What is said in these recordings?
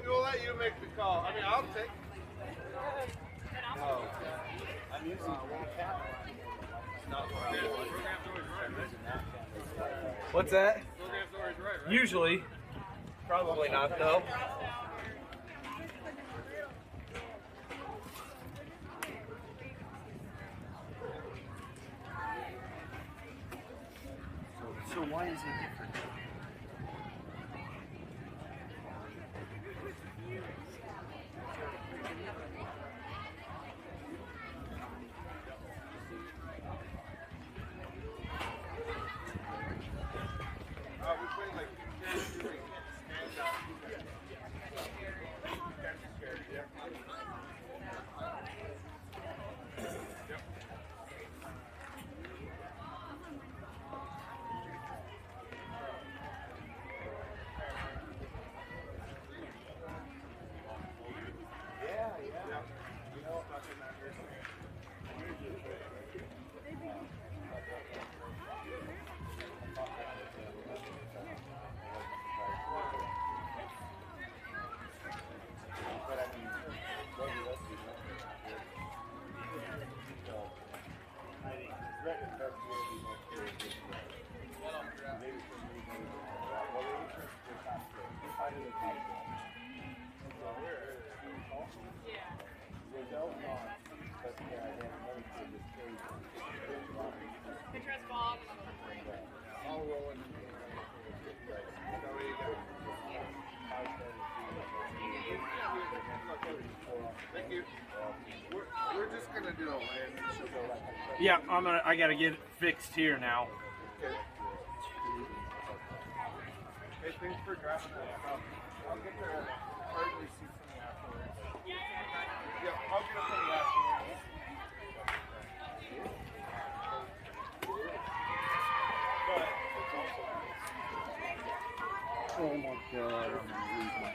We'll let you make the call. I mean, I'll take. No, I'm using one camera. What's that? Usually. Probably not, though. So why is it different? Thank you. We're just gonna do a land. Yeah, I gotta get it fixed here now. Okay. Hey, thanks for grabbing that. I'll get the card receipt from you afterwards. Yeah, I'll get it from you afterwards. Oh my God, I'm gonna lose my.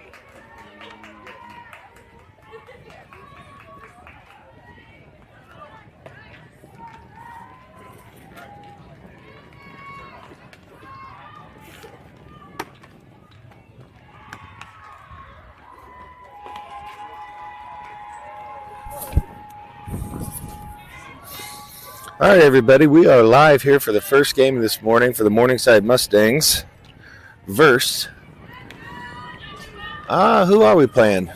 All right, everybody, we are live here for the first game of this morning for the Morningside Mustangs versus, who are we playing?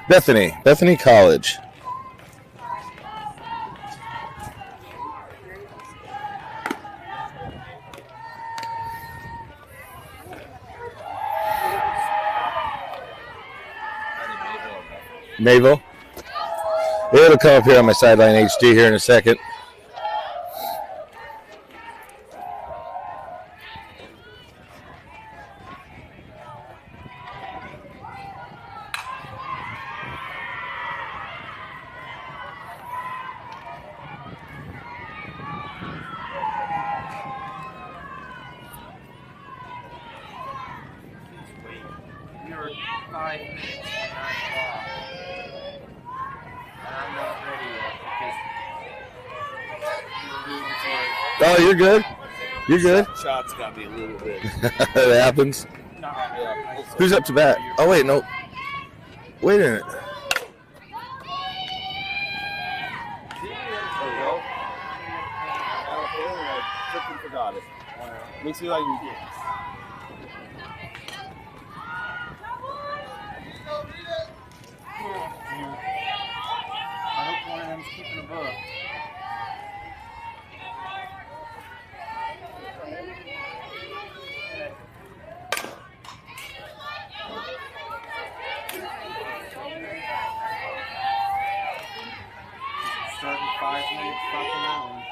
Bethany College. Mayville. It'll come up here on my sideline HD here in a second. We are 5 minutes to 9 o'clock. And I'm not ready yet because Oh, you're good? You're good? Shots got me a little bit. That happens. Who's up to bat? Oh, wait, no. Wait a minute. Forgot it. Makes me like you. I hope one of them's keeping a book. Starting 5 minutes, stopping that one.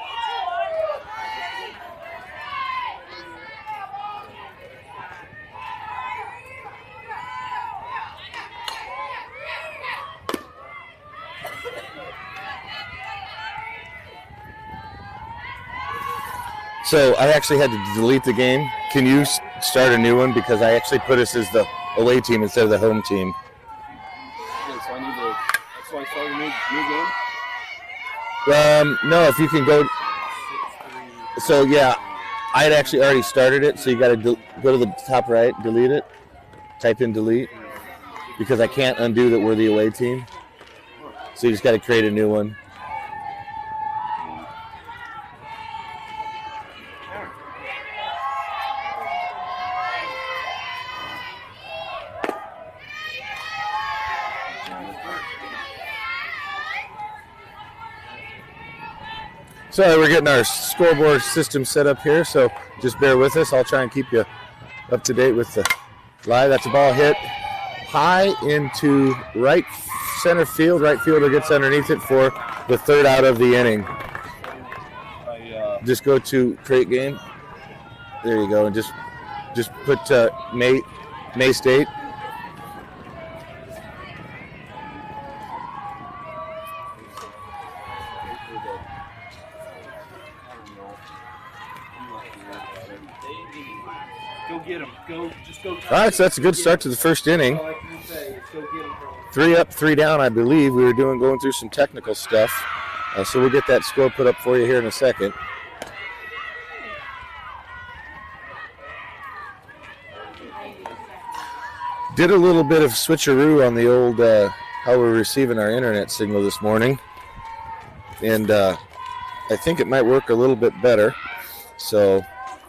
So I actually had to delete the game. Can you start a new one? Because I actually put us as the away team instead of the home team. Okay, so I need to. So I start a new game. No, if you can go. So yeah, I had actually already started it. So you got to go to the top right, delete it, type in delete, because I can't undo that we're the away team. So you just got to create a new one. Sorry, we're getting our scoreboard system set up here, so just bear with us. I'll try and keep you up to date with the live. That's a ball hit high into right center field. Right fielder gets underneath it for the third out of the inning. Just go to create game. There you go, and just put May State. Go get him. Just go. All right, so that's a good start to the first inning. All I can say is go get him, bro. 3 up, 3 down, I believe. We were going through some technical stuff. So we'll get that score put up for you here in a second. Did a little bit of switcheroo on the old how we're receiving our internet signal this morning. And I think it might work a little bit better. So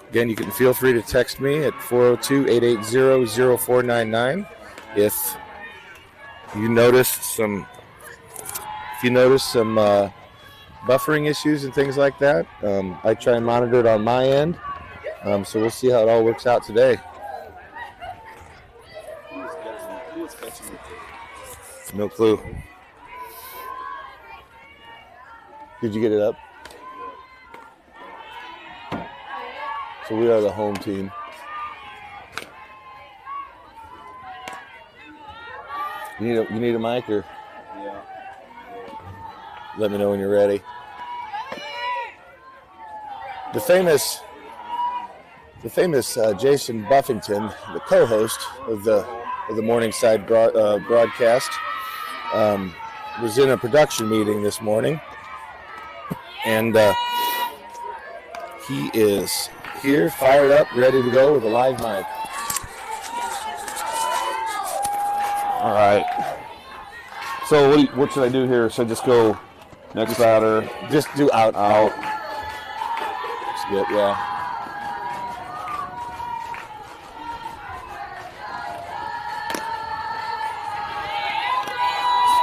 again, you can feel free to text me at 402-880-0499 if you notice some buffering issues and things like that. I try and monitor it on my end. So we'll see how it all works out today. No clue. Did you get it up? So we are the home team. You need a mic, or Yeah. let me know when you're ready. The famous Jason Buffington, the co-host of the Morningside broadcast, was in a production meeting this morning, and he is here, fired up, ready to go with a live mic. All right. So what should I do here? Should I just go next batter? Just do out. Skip, yeah.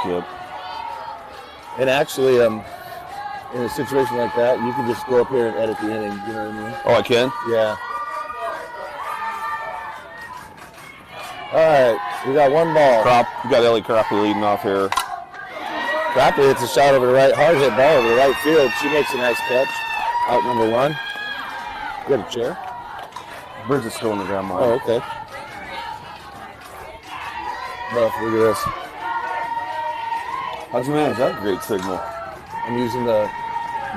Skip. And actually, in a situation like that, you can just go up here and edit the inning. You know what I mean? Oh, I can? Yeah. All right, we got one ball. You got Ellie Crappy leading off here. Crappy hits a shot over the right, hard hit ball over the right field. She makes a nice catch. Out number 1. You got a chair? Bridget's still in the ground line. Oh, okay. Buff, look at this. How'd you manage that great signal? I'm using the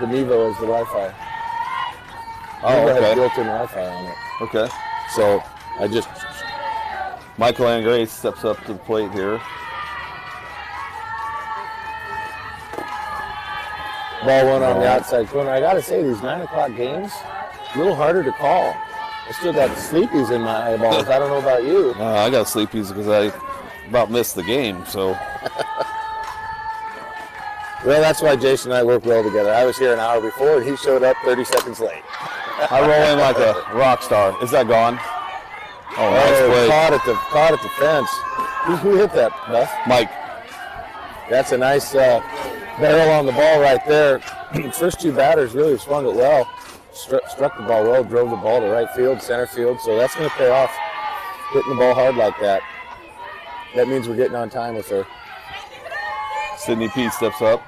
Mevo as the Wi-Fi. Oh, Mevo okay. has built-in Wi-Fi on it. Okay. So I just... Michael Angray steps up to the plate here. Ball 1 on the outside corner. I got to say, these 9 o'clock games, a little harder to call. I still got sleepies in my eyeballs. I don't know about you. I got sleepies because I about missed the game, so... Well, that's why Jason and I work well together. I was here an hour before, and he showed up 30 seconds late. I roll in like a rock star. Is that gone? Oh, nice play. Caught at the fence. Who hit that, Buff? Mike. That's a nice barrel on the ball right there. First 2 batters really swung it well. Struck the ball well, drove the ball to right field, center field. So that's going to pay off, hitting the ball hard like that. That means we're getting on time with her. Sydney P steps up.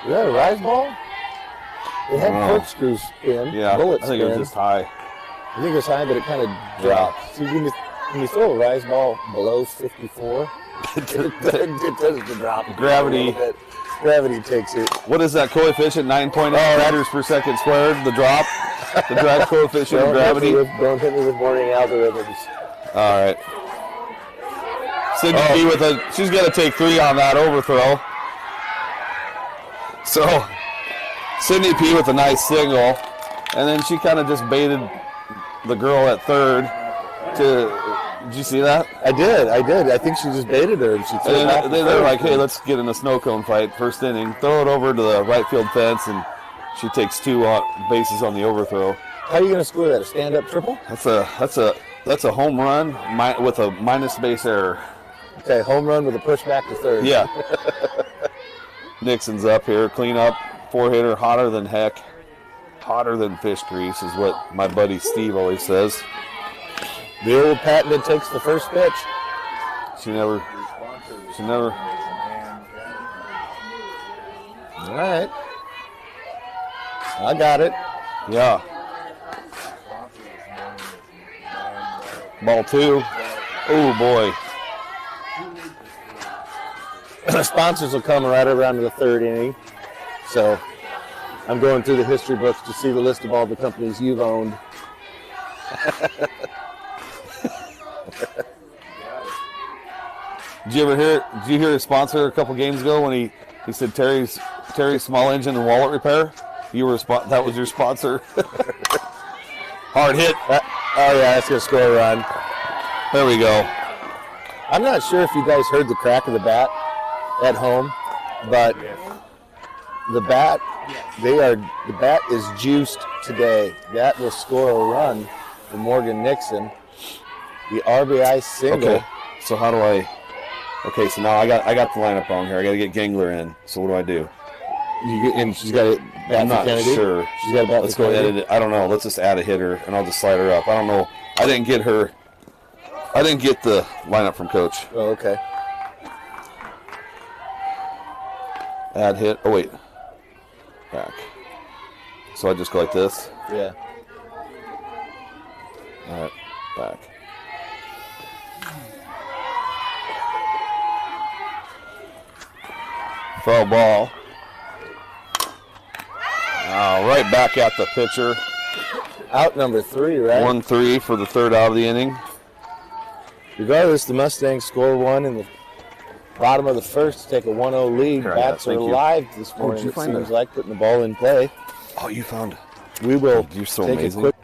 Is that a rise ball? It had corkscrews in, Yeah, bullets I think it was in. just high. I think it was high, but it kind of dropped. See, when you throw a rise ball below 54, it doesn't drop. Gravity. Gravity takes it. What is that coefficient? 9.8 meters per second squared. The drop. The drag coefficient of gravity. Don't hit me with morning algorithms. All right. Sydney P she's going to take 3 on that overthrow. So, Sydney P with a nice single. And then she kind of just baited the girl at third did you see that? I did. I think she just baited her. And she threw it back they're like, hey, let's get in a snow cone fight. First inning. Throw it over to the right field fence, and she takes 2 bases on the overthrow. How are you going to score that? A stand-up triple? That's a home run with a minus base error. Okay, home run with a push back to third. Yeah. Nixon's up here. Clean up. 4-hitter. Hotter than heck. Hotter than fish grease is what my buddy Steve always says. The old patented takes the first pitch. She never. All right. I got it. Yeah. Ball 2. Oh, boy. Sponsors will come right around to the third inning. So I'm going through the history books to see the list of all the companies you've owned. Did you hear his sponsor a couple games ago when he said Terry's Small Engine and Wallet Repair? That was your sponsor. Hard hit. Oh yeah, that's gonna score a run. There we go. I'm not sure if you guys heard the crack of the bat at home, but the bat is juiced today. That will score a run for Morgan Nixon. The RBI single. Okay. So how do I? Okay, so now I got the lineup wrong here. I got to get Gangler in. So what do? And she's got it. I'm not sure. She's got a bat. Let's go edit it. I don't know. Let's just add a hitter, and I'll just slide her up. I don't know. I didn't get the lineup from Coach. Oh, okay. Add hit. Oh wait. Back. So I just go like this. Yeah. All right. Back. Foul ball. Right back at the pitcher. Out number 3, right? 1-3 for the third out of the inning. Regardless, the Mustangs score 1 in the bottom of the first to take a 1-0 lead. Here, Bats are alive this morning. It seems like putting the ball in play. Oh, you found it. We will You're so take amazing. a quick.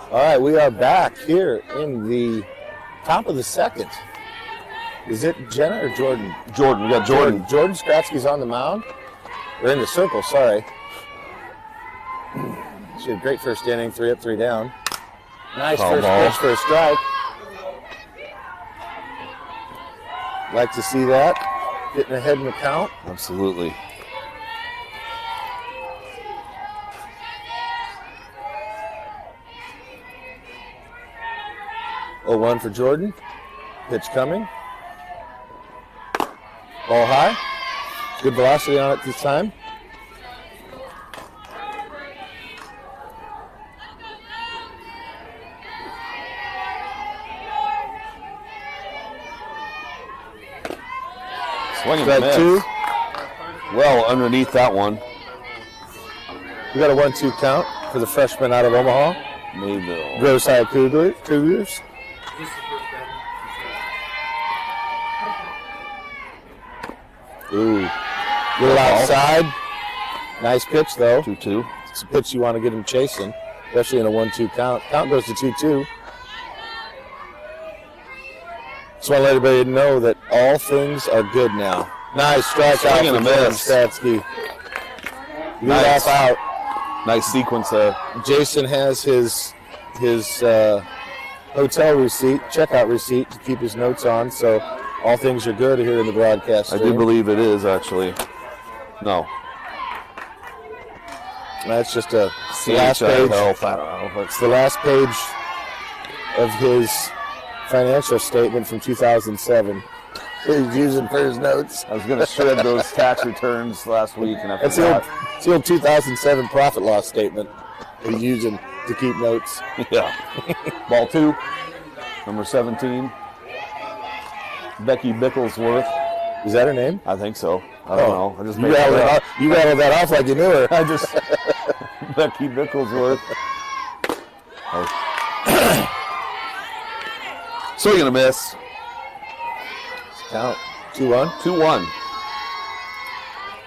All right, we are back here in the top of the second. Is it Jenna or Jordan? Jordan. We got Jordan. Jordan Skratsky's on the mound. We're in the circle, sorry. She had a great first inning, 3 up, 3 down. Nice Foul first ball. pitch for a strike. Like to see that. Getting ahead in the count. Absolutely. Oh, 1 for Jordan. Pitch coming. Ball high. Good velocity on it this time. Swing and Strike miss. 2. Well underneath that one. We got a 1-2 count for the freshman out of Omaha. Mayville. Gross High Cougars. This is the first down. Ooh. Little outside. Nice pitch, though. 2-2. It's a pitch you want to get him chasing, especially in a 1-2 count. Count goes to 2-2. Just want to let everybody know that all things are good now. Nice strike out Swing and for a Jordan miss. Statsky. Lead Nice. off out. Nice sequence there. Jason has his hotel receipt, checkout receipt to keep his notes on, so all things are good here in the broadcast I stream. do believe it is, actually. No. That's just the last page. Health, I don't know. It's the last page of his financial statement from 2007. He's using for his notes. I was going to shred those tax returns last week, and I That's forgot. the old 2007 profit loss statement he's using to keep notes. Yeah. Ball 2, number 17. Becky Bicklesworth. Is that her name? I think so. I don't know. I just You made that up. rattled that off like you knew her. I just Becky Bicklesworth. Oh. Swing and a miss. Count. 2-1. 2-1.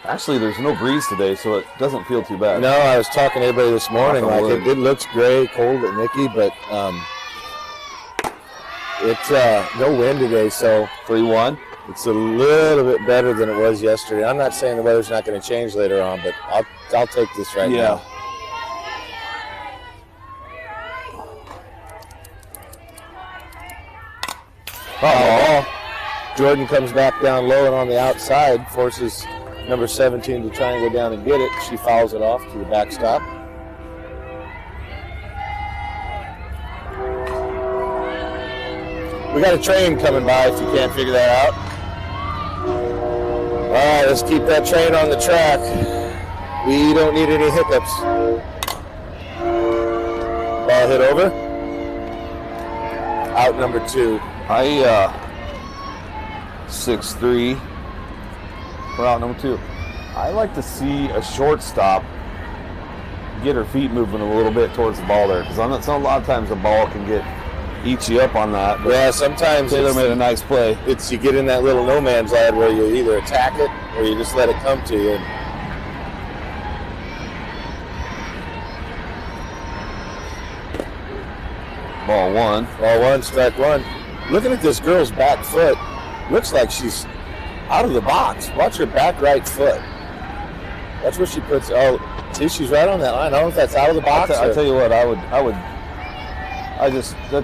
Actually, there's no breeze today, so it doesn't feel too bad. No, I was talking to everybody this morning. Knock on Like wood. it looks gray, cold at Mickey, but it's no wind today, so 3-1. it's a little bit better than it was yesterday. I'm not saying the weather's not going to change later on, but I'll take this right now. Oh, Jordan comes back down low and on the outside, forces number 17 to try and go down and get it. She fouls it off to the backstop. We got a train coming by if you can't figure that out. All right, let's keep that train on the track. We don't need any hiccups. Ball hit over. Out number 2. 6-3 for out number 2. I like to see a shortstop get her feet moving a little bit towards the ball there, because a lot of times the ball can eat you up on that. But Yeah, sometimes Taylor made a nice play. it's you get in that little no man's land where you either attack it or you just let it come to you. Ball 1. Ball 1, strike 1. Looking at this girl's back foot, looks like she's out of the box. Watch her back right foot. That's where she puts. Oh, see, she's right on that line. I don't know if that's out of the box. I tell you what, that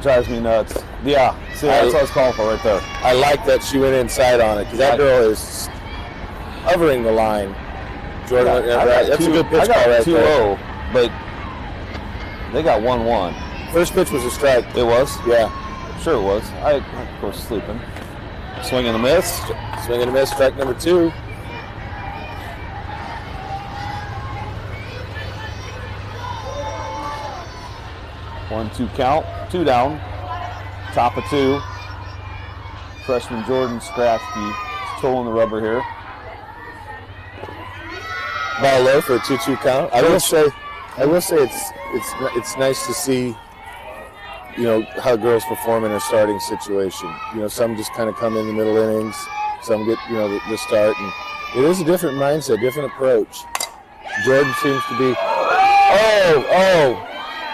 drives me nuts. Yeah, see, that's what I was calling for right there. I like that she went inside on it because that girl is hovering the line. Jordan, went right. That's a good pitch call right 2-0, there. but they got 1-1. First pitch was a strike. It was? Yeah. Sure it was. I, of course, sleeping. Swing and a miss. Swing and a miss, strike number 2. One, 2 count. 2 down. Top of 2. Freshman Jordan Skratsky toeing the rubber here. Ball low for a 2-2 count. I will say it's nice to see, you know, how girls perform in a starting situation. You know, some just kind of come in the middle innings, some get, you know, the start, and it is a different mindset, different approach. Jordan seems to be. Oh!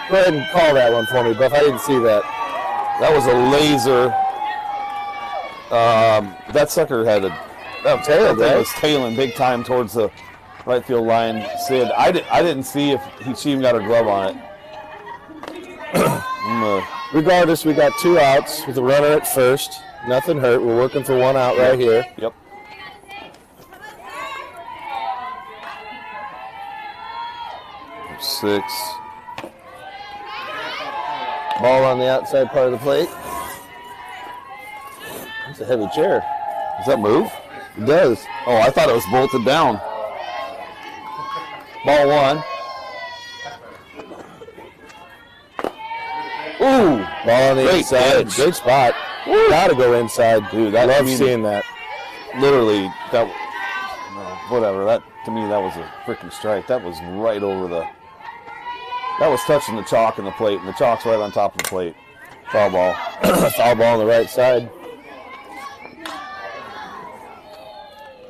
Go ahead and call that one for me, Buff. I didn't see that. That was a laser. That sucker had a Tailed, that right? was tailing big time towards the right field line. Sid, I didn't see if she even got her glove on it. Regardless, we got 2 outs with a runner at first. Nothing hurt. We're working for 1 out right here. Yep. Six. Ball on the outside part of the plate. That's a heavy chair. Does that move? It does. Oh, I thought it was bolted down. Ball 1. Ooh, Ball on the Great inside. edge. Great spot. Gotta go inside. Dude, that Love I mean, seeing that. literally, that, no, whatever. That, to me, that was a freaking strike. That was right over the, that was touching the chalk and the plate, and the chalk's right on top of the plate. Foul ball. Foul ball on the right side.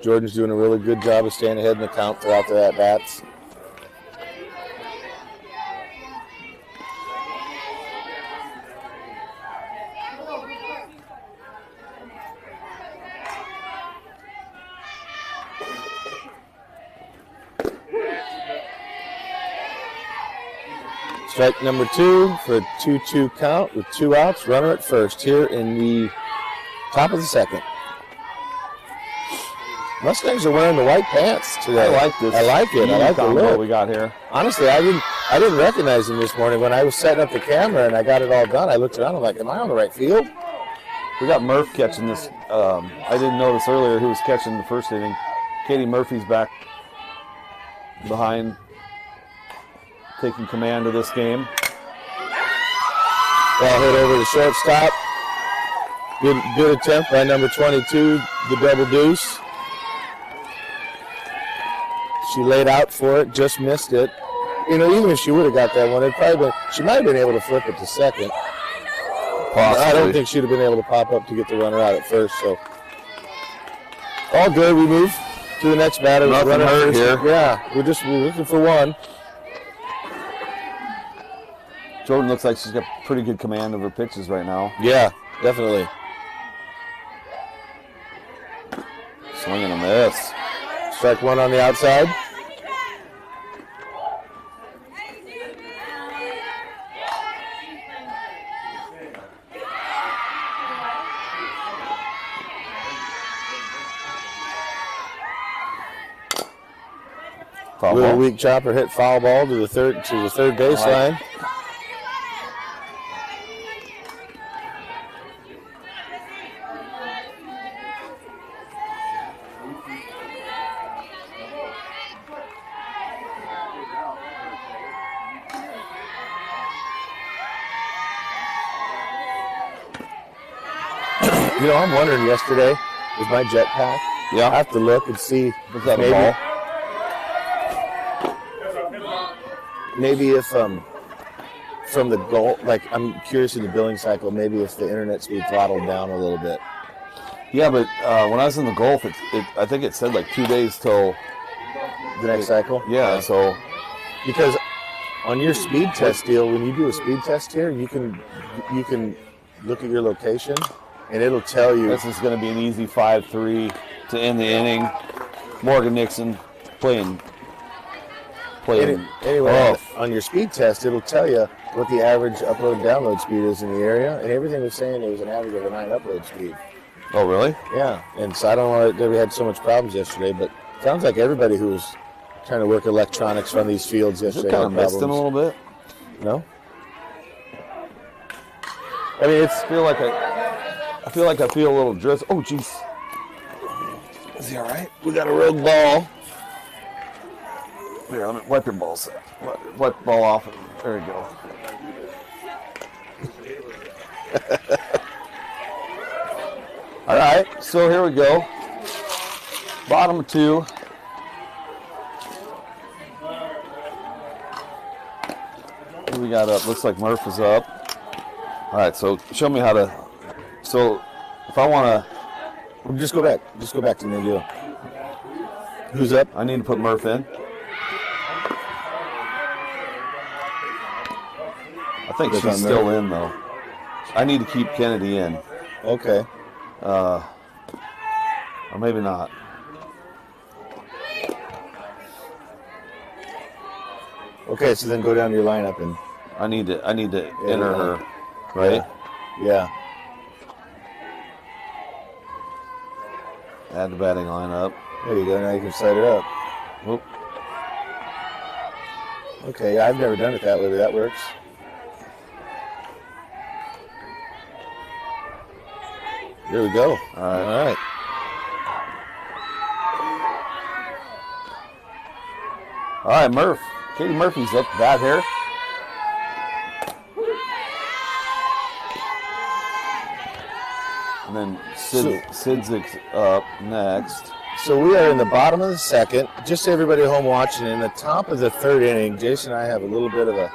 Jordan's doing a really good job of staying ahead in the count throughout the at-bats. Strike number 2 for a 2-2 count with 2 outs. Runner at first here in the top of the second. Mustangs are wearing the white pants today. I like this. I like it. I like the look we got here. Honestly, I didn't recognize him this morning when I was setting up the camera and I got it all done. I looked around. I'm like, am I on the right field? We got Murph catching this. I didn't notice earlier who was catching the first inning. Katie Murphy's back behind, taking command of this game. Ball hit over the shortstop. Good attempt by number 22, the double deuce. She laid out for it, just missed it. You know, even if she would have got that one, she might have been able to flip it to second. Possibly. I don't think she'd have been able to pop up to get the runner out at first. So all good. We move to the next batter. Nothing hurt here. Yeah, we're looking for one. Jordan looks like she's got pretty good command of her pitches right now. Yeah, definitely. Swing and a miss. Strike 1 on the outside. Foul Little ball. weak chopper hit foul ball to the third baseline. You know, I'm wondering yesterday, was my jetpack? Yeah. I have to look and see. Was that a maybe, ball? Maybe if from the goal, like I'm curious in the billing cycle, maybe if the internet speed throttled down a little bit. Yeah, but when I was in the Gulf, I think it said like 2 days till The next cycle? Yeah, so Because on your speed test deal, when you do a speed test here, you can look at your location and it'll tell you. this is going to be an easy 5-3 to end the inning. Morgan Nixon playing Anyway, on your speed test, it'll tell you what the average upload and download speed is in the area, and everything was saying it was an average of a 9 upload speed. Oh, really? Yeah, and so I don't know why we had so much problems yesterday, but it sounds like everybody who was trying to work electronics on these fields Is it yesterday kind of had missed him a problems. little bit? No? I mean, I feel like I feel a little drizzle. Oh, jeez. Is he all right? We got a rogue ball. Here, let me wipe your balls. Wipe the ball off. There you go. All right, so here we go. Bottom of 2. What do we got up? Looks like Murph is up. All right, so show me how to. So if I want to, Just go back to the deal. Who's up? I need to put Murph in. I think That's on she's still Murph. in though. I need to keep Kennedy in, Okay. or maybe not. Okay, so then go down your lineup and I need to enter her, right? yeah. Add the batting lineup. There you go. Now you can set it up. Oop. Okay, I've never done it that way, but that works. There we go. All right. All right. All right, Murph. Katie Murphy's up bat here. And then Sidzik's up next. So we are in the bottom of the second. Just so everybody at home watching, in the top of the third inning, Jason and I have a little bit of an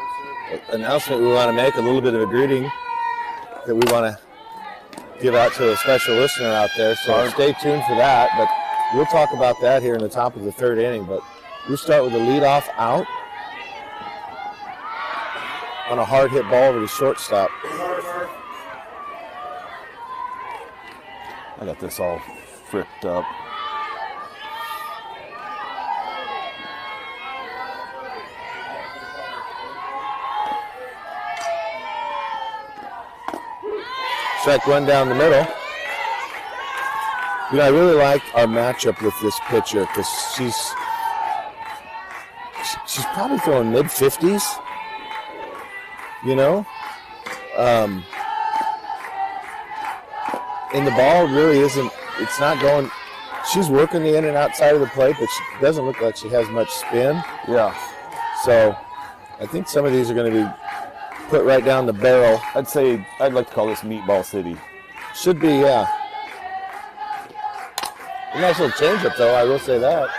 announcement we want to make, a little bit of a greeting that we want to give out to a special listener out there. So stay tuned for that. But we'll talk about that here in the top of the third inning. But we'll start with a leadoff out on a hard hit ball over the shortstop. I got this all fricked up. Strike one down the middle. You know, I really like our matchup with this pitcher because she's probably throwing mid-50s, you know? And the ball really isn't, it's not going, she's working the in and outside of the plate, but she doesn't look like she has much spin. Yeah. So I think some of these are going to be put right down the barrel. I'd say I'd like to call this Meatball City. Should be, yeah. A nice little changeup, though, I will say that.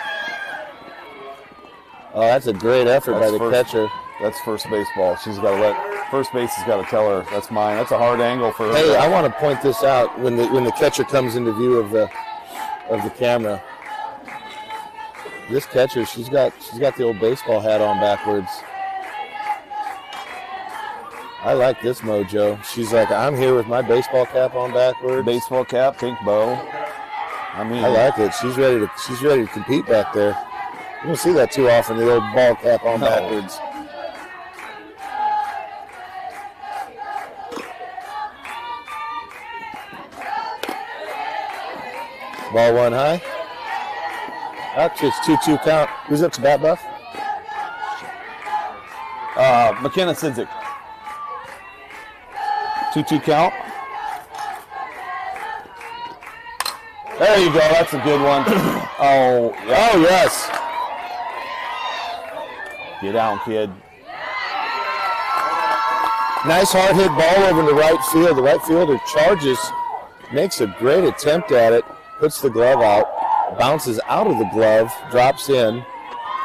Oh, that's a great effort by the catcher. That's first base ball. She's got to first base has got to tell her that's mine. That's a hard angle for her. Hey, I want to point this out when the catcher comes into view of the camera. This catcher, she's got the old baseball hat on backwards. I like this mojo. She's like, I'm here with my baseball cap on backwards. Baseball cap, pink bow. I mean, I like it. She's ready to compete back there. You don't see that too often, the old ball cap on backwards. Ball one high. Actually, it's 2-2 count. Who's up to bat, Buff? McKenna Sidzik. 2-2 count. There you go. That's a good one. Oh, yeah. Oh, yes. Get down, kid. Nice hard hit ball over to right field. The right fielder charges, makes a great attempt at it, puts the glove out, bounces out of the glove, drops in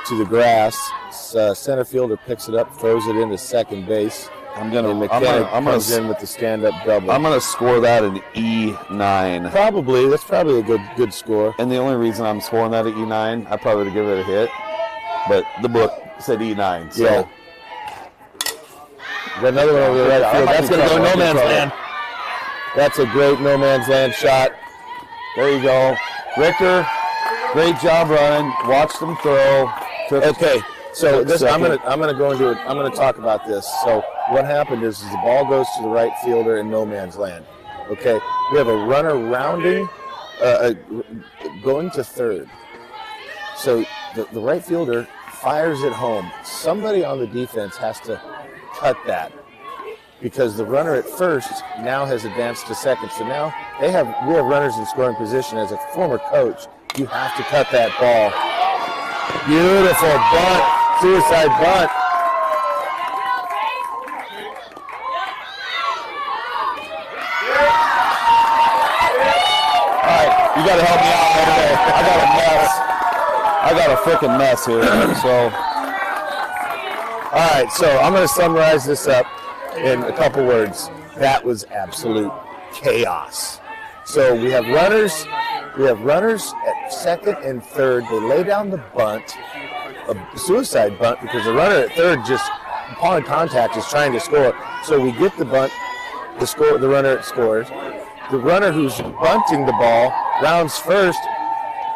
to the grass. Center fielder picks it up, throws it into second base. I'm gonna comes in with the stand-up double. I'm gonna score that an E9. Probably. That's probably a good score. And the only reason I'm scoring that at E9, I probably would give it a hit, but the book said E9. So. Yeah. Got another one over the right field. That's gonna go no man's land. That's a great no man's land shot. There you go, Richter. Great job running. Watched them throw. Okay. So this, I'm gonna go into it. I'm gonna talk about this. So what happened is the ball goes to the right fielder in no man's land. Okay, we have a runner rounding, going to third. So the right fielder fires it home. Somebody on the defense has to cut that because the runner at first now has advanced to second. So now we have runners in scoring position. As a former coach, you have to cut that ball. Beautiful bunt. Suicide bunt. All right, you got to help me out there. I got a freaking mess here. So, all right. So I'm going to summarize this up in a couple words. That was absolute chaos. So we have runners. We have runners at second and third. They lay down the bunt. A suicide bunt because the runner at third just upon contact is trying to score. So we get the bunt, the runner scores. The runner who's bunting the ball rounds first,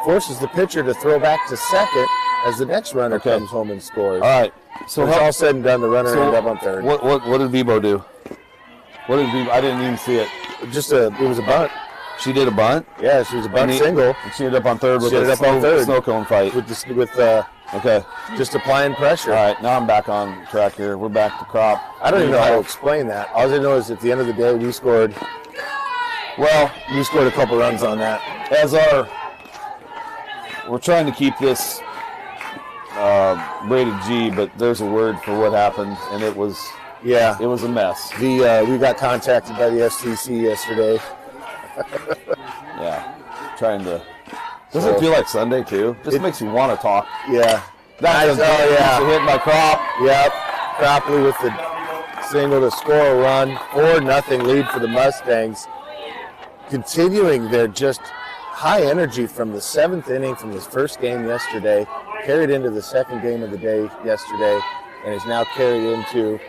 forces the pitcher to throw back to second as the next runner comes home and scores. All right. So it's all said and done, the runner ended up on third. What did Bebo do? What did Bebo? I didn't even see it. It was a bunt. She did a bunt? Yeah, she was a bunt single. And she ended up on third with a snow cone fight. Okay. Just applying pressure. All right, now I'm back on track here. We're back to crop. I don't even know how to explain that. All I know is at the end of the day, we scored a couple runs on that. We're trying to keep this rated G, but there's a word for what happened, and it was a mess. We got contacted by the FCC yesterday Yeah, trying to. Does it feel like Sunday too? Just makes you want to talk. Yeah. That's hit my crop. Yep. Cropley with the single to score a run. 4-0 lead for the Mustangs. Continuing their just high energy from the 7th inning from this first game yesterday, carried into the second game of the day yesterday, and is now carried into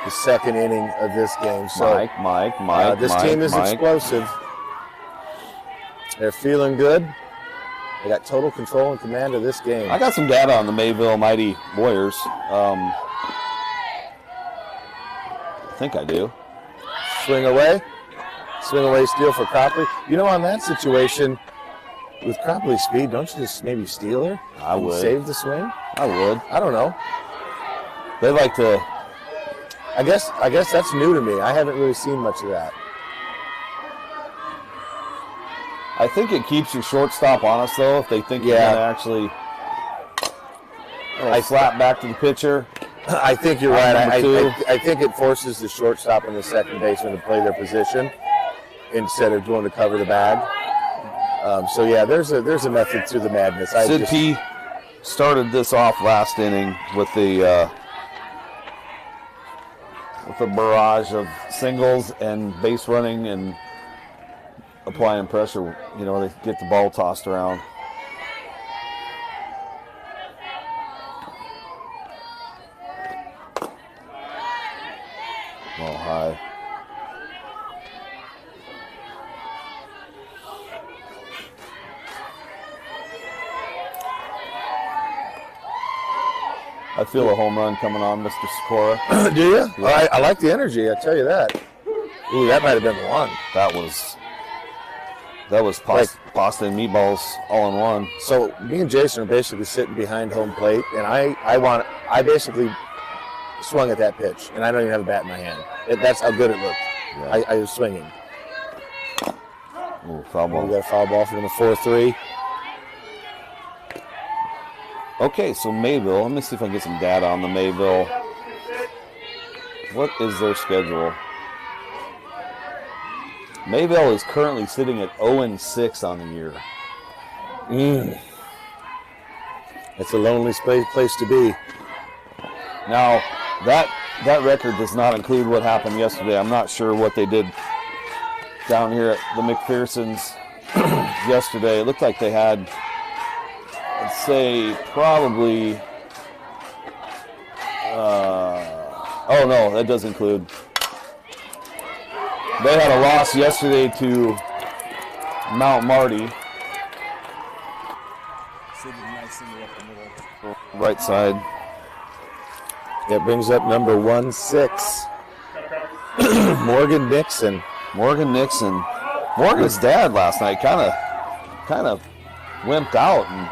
the second inning of this game. So, Mike. This team is explosive. They're feeling good. They got total control and command of this game. I got some data on the Mayville Mighty Warriors. I think I do. Swing away steal for Cropley. You know, on that situation, with Cropley's speed, don't you just maybe steal her? I would. Save the swing? I would. I don't know. They like to. I guess that's new to me. I haven't really seen much of that. I think it keeps your shortstop honest, though, if they think you're going to actually slap back to the pitcher. I think you're right. I think it forces the shortstop and the second baseman to play their position instead of going to cover the bag. So, yeah, there's a method to the madness. Sid P started this off last inning with the barrage of singles and base running and applying pressure. You know, they get the ball tossed around. Ball high. I feel a home run coming on, Mr. Sikora. Do you? Yeah. I like the energy, I tell you that. Ooh, that might have been the one. That was pasta and meatballs all in one. So me and Jason are basically sitting behind home plate, and I basically swung at that pitch, and I don't even have a bat in my hand. That's how good it looked. Yeah. I was swinging. Ooh, foul ball. We got a foul ball for them, a 4-3. Okay, so Mayville. Let me see if I can get some data on the Mayville. What is their schedule? Mayville is currently sitting at 0-6 on the year. It's a lonely place to be. Now, that record does not include what happened yesterday. I'm not sure what they did down here at the McPherson's yesterday. It looked like they had, let's say, probably... oh, no, that does include... They had a loss yesterday to Mount Marty. Right side. That brings up number 16. Morgan Nixon. Morgan's dad last night kind of wimped out and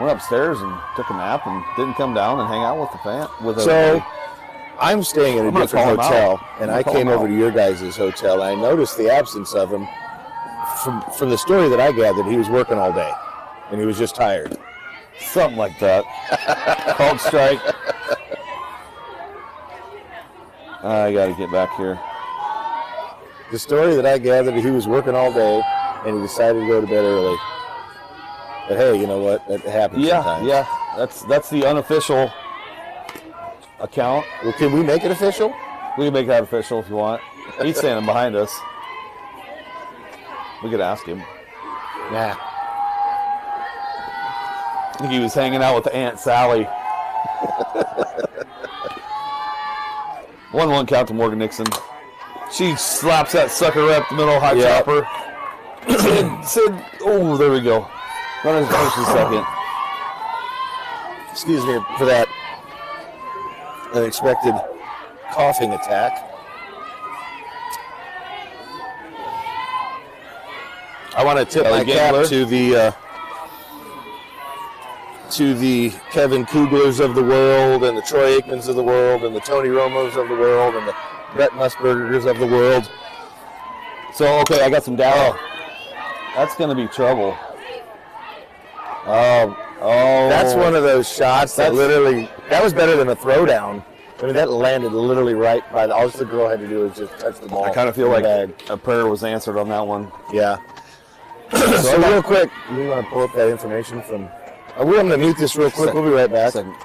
went upstairs and took a nap and didn't come down and hang out with the So I'm staying in a different hotel, and I came over to your guys' hotel, and I noticed the absence of him. From the story that I gathered, he was working all day, and he was just tired. Something like that. Called strike. I got to get back here. The story that I gathered, he was working all day, and he decided to go to bed early. But hey, you know what? That happens sometimes. Yeah. That's the unofficial account. Well, can we make it official? We can make that official if you want. He's standing behind us. We could ask him. Nah. I think he was hanging out with Aunt Sally. 1-1 count to Morgan Nixon. She slaps that sucker up the middle, high chopper. Sid, oh, there we go. Runners first and second. Excuse me for that unexpected coughing attack. I want to tip my cap to the Kevin Kuglers of the world and the Troy Aikmans of the world and the Tony Romos of the world and the Brett Musburgers of the world. So, okay, I got some data. That's going to be trouble. Oh. That's one of those shots that literally, that was better than a throwdown. I mean, that landed literally right by the. All the girl had to do was just touch the ball. I kind of feel like bag. a prayer was answered on that one. Yeah. So real quick, we want to pull up that information from. We're going to mute this real quick. We'll be right back. Second.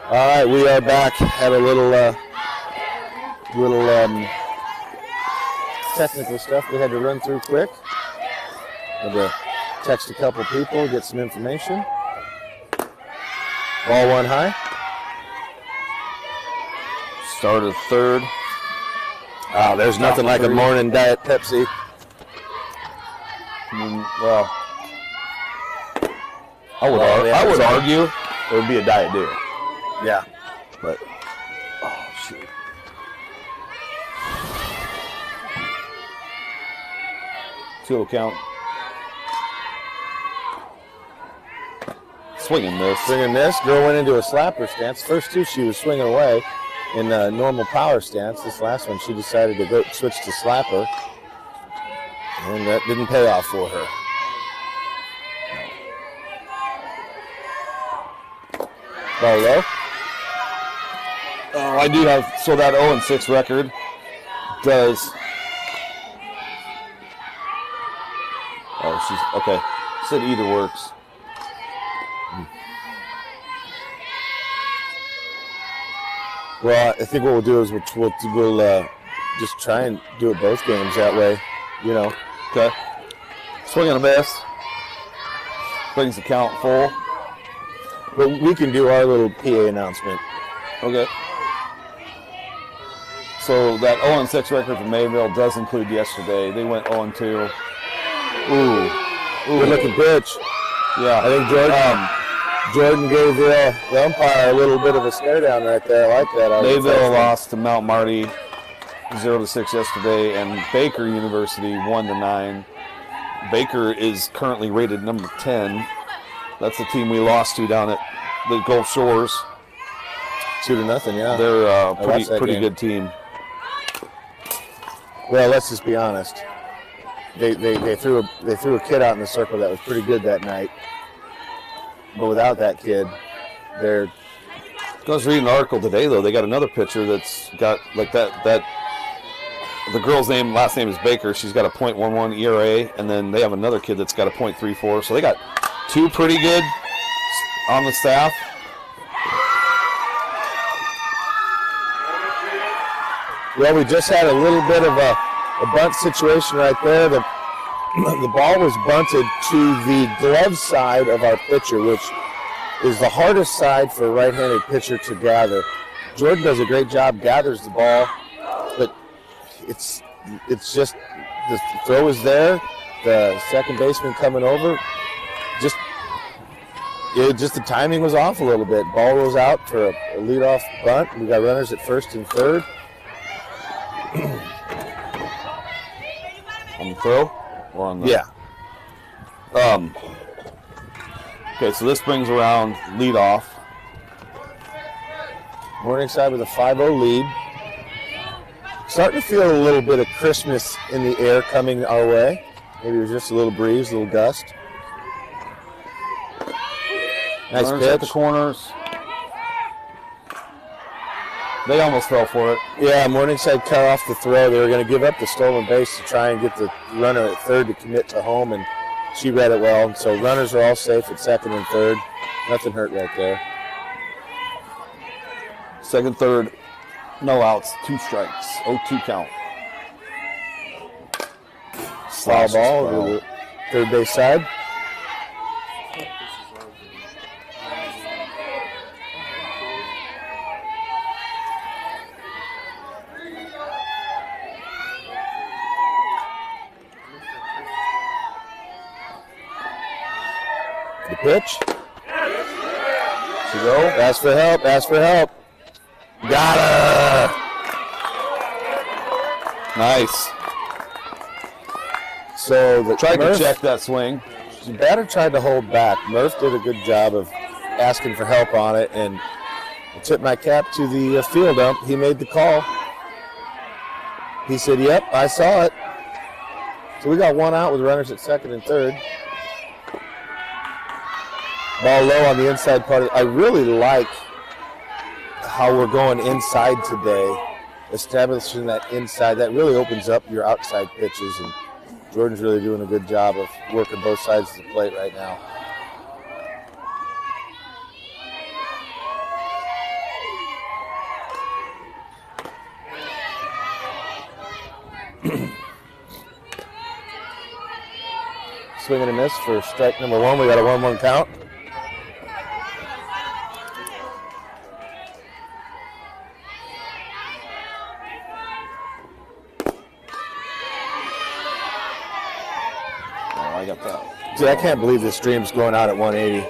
All right, we are back. Had a little technical stuff we had to run through quick. Had to text a couple people, get some information. Ball one high. Start of third. Oh, there's nothing like a morning Diet Pepsi. Well, I would argue it would be a Diet Deer. Yeah. But, oh, shoot. Two count. Swinging this. Swinging this. Girl went into a slapper stance. First two, she was swinging away in a normal power stance. This last one, she decided to go switch to slapper. And that didn't pay off for her. Ball low. I do have, so that 0-6 record does. Oh, she's, okay. Said either works. Well, I think what we'll do is we'll just try and do it both games that way, you know. Okay. Swing and a miss. Brings the count full. But we can do our little PA announcement. Okay. So that 0-6 record for Mayville does include yesterday. They went 0-2. Ooh. Good looking pitch. Yeah. I think Jordan gave the umpire a little bit of a stare down right there. I like that. Mayville lost to Mount Marty 0-6 yesterday, and Baker University 1-9. Baker is currently rated number 10. That's the team we lost to down at the Gulf Shores. 2-0, yeah. They're a pretty good team. Well, let's just be honest. They threw a kid out in the circle that was pretty good that night. But without that kid, they're. I was reading an article today, though. They got another pitcher that's got like that. The girl's last name is Baker. She's got a .11 ERA, and then they have another kid that's got a .34. So they got two pretty good on the staff. Well, we just had a little bit of a bunt situation right there. The ball was bunted to the glove side of our pitcher, which is the hardest side for a right-handed pitcher to gather. Jordan does a great job, gathers the ball, but it's just the throw is there. The second baseman coming over, just the timing was off a little bit. Ball rolls out for a leadoff bunt. We got runners at first and third. On the throw or on the Okay, so this brings around leadoff. Morningside with a 5-0 lead. Starting to feel a little bit of Christmas in the air coming our way. Maybe it was just a little breeze, a little gust. Nice Runners at the pitch. corners. They almost fell for it. Yeah, Morningside cut off the throw. They were going to give up the stolen base to try and get the runner at third to commit to home, and she read it well. And so runners are all safe at second and third. Nothing hurt right there. Second, third, no outs, 2 strikes, 0-2 count. Foul ball over the third base side. The pitch. To go. Ask for help. Ask for help. Got her. Nice. So the Tried to check that swing. The batter tried to hold back. Murph did a good job of asking for help on it, and I tip my cap to the field ump. He made the call. He said, "Yep, I saw it." So we got 1 out with runners at second and third. Ball low on the inside part. I really like how we're going inside today, establishing that inside. That really opens up your outside pitches, and Jordan's really doing a good job of working both sides of the plate right now. Swing and a miss for strike number 1. We got a 1-1 count. I got that. Dude, I can't believe this stream's going out at 180.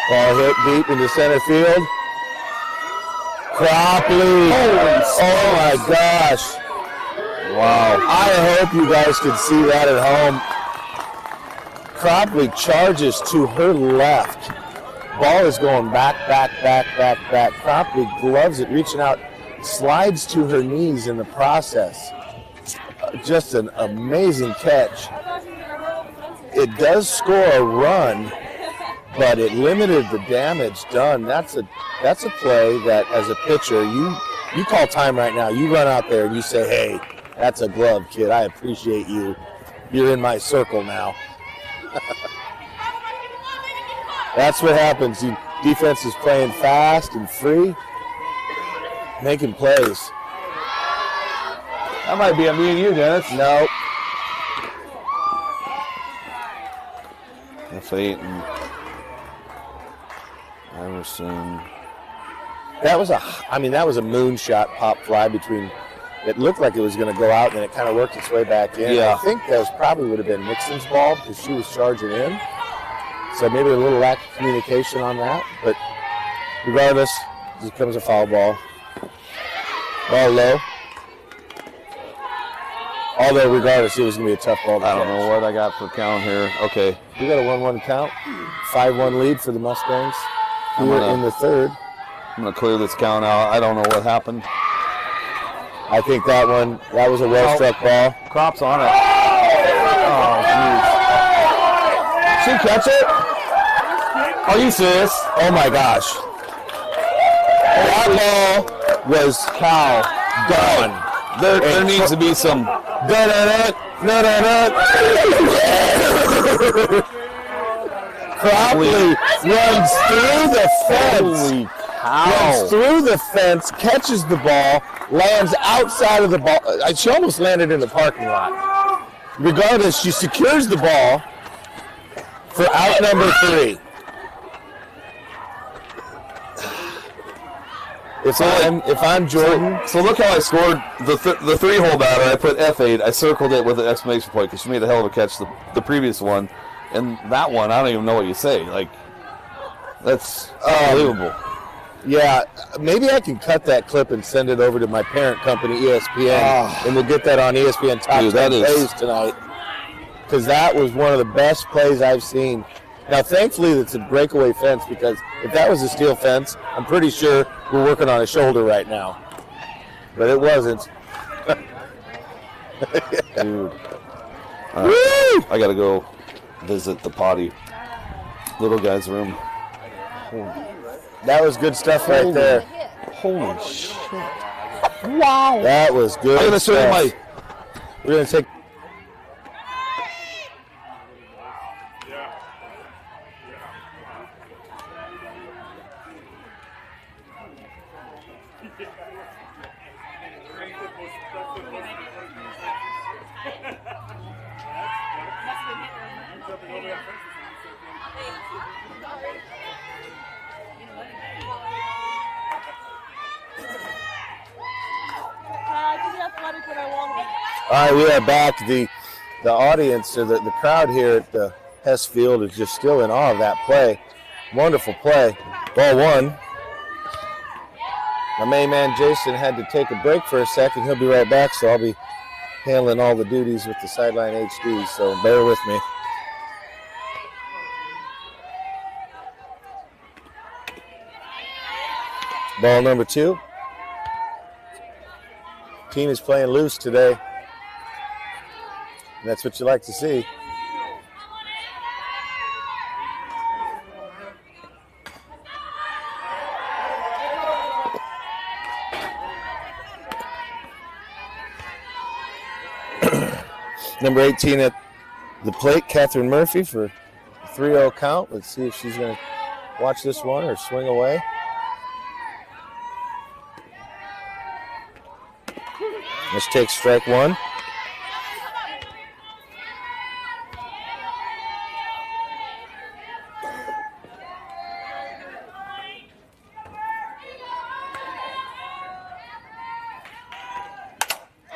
Ball hit deep into center field. Cropley. Oh my gosh. Wow. I hope you guys can see that at home. Cropley charges to her left. Ball is going back. Cropley gloves it, reaching out, slides to her knees in the process. Just an amazing catch. It does score a run, but it limited the damage done. That's a play that, as a pitcher, you call time right now. You run out there and you say, "Hey, that's a glove, kid. I appreciate you. You're in my circle now." That's what happens. The defense is playing fast and free, making plays. That might be a me and you, Dennis. No. F8 and Emerson. That was a moonshot pop fly between. It looked like it was going to go out, and then it kind of worked its way back in. Yeah. I think that probably would have been Nixon's ball because she was charging in. So maybe a little lack of communication on that. But regardless, it becomes a foul ball. Ball low. Although regardless, it was going to be a tough ball to I don't catch. know what I got for count here. Okay. We got a 1-1 count. 5-1 lead for the Mustangs. I'm Here gonna- in the third. I'm going to clear this count out. I don't know what happened. I think that was a well-struck ball. Crop's on it. Oh, jeez. She catch it? Are you serious? Oh my gosh. That ball was Cow. gone. There needs to be some. Cropley runs through the fence. Holy cow. Runs through the fence, catches the ball, lands outside of the ball. She almost landed in the parking lot. Regardless, she secures the ball for out number 3. If I'm Jordan, So look how I scored the 3-hole batter. I put F8. I circled it with an exclamation point because she made a hell of a catch the previous one. And that one, I don't even know what you say. Like, that's unbelievable. yeah, maybe I can cut that clip and send it over to my parent company, ESPN, and we'll get that on ESPN Top 10 Plays tonight. Because that was one of the best plays I've seen. Now, thankfully, it's a breakaway fence, because if that was a steel fence, I'm pretty sure we're working on a shoulder right now. but it wasn't. Dude. All right. I gotta go visit the potty. Little guy's room. That was good stuff right there. Holy shit. Wow. That was good. I'm gonna show you my. We're gonna take. All right, we are back. The audience, or the crowd here at the Hess Field is just still in awe of that play. Wonderful play. Ball one. My main man Jason had to take a break for a second. He'll be right back, so I'll be handling all the duties with the Sideline HD, so bear with me. Ball number two. Team is playing loose today. And that's what you like to see. Number 18 at the plate, Catherine Murphy for a 3-0 count. Let's see if she's going to watch this one or swing away. Let's take strike one.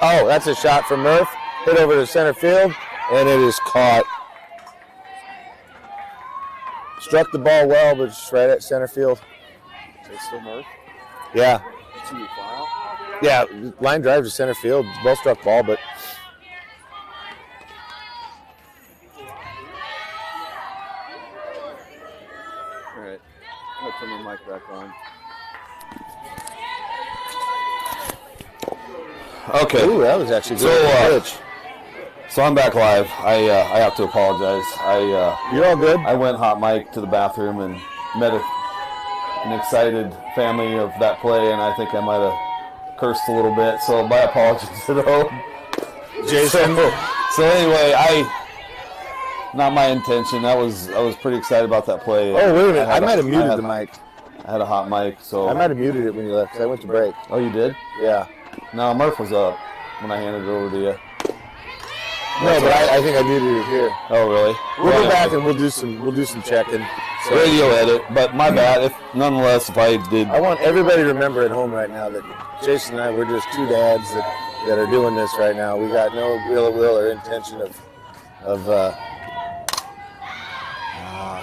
Oh, that's a shot from Murph. Hit over to center field, and it is caught. Struck the ball well, but just right at center field. Is it still Murph? Yeah. Two file? Yeah, line drive to center field. Well struck ball, but All right. I'm going to turn my mic back on. Okay. ooh, that was actually good. So I'm back live. I have to apologize. You're all good. I went hot mic to the bathroom and met an excited family of that play, and I think I might have cursed a little bit. So my apologies to them. Jason. So anyway, not my intention. I was pretty excited about that play. Oh, wait a minute. I might have muted the mic. I had a hot mic, so I might have muted it when you left because I went to break. Oh, you did? Yeah. No, Murph was up when I handed it over to you. No, but I think I muted it here. Oh, really? We'll go back and we'll do some checking. So, Radio edit, but my bad. Nonetheless, if I did. I want everybody to remember at home right now that Jason and I, we're just two dads that are doing this right now. We got no real will or intention of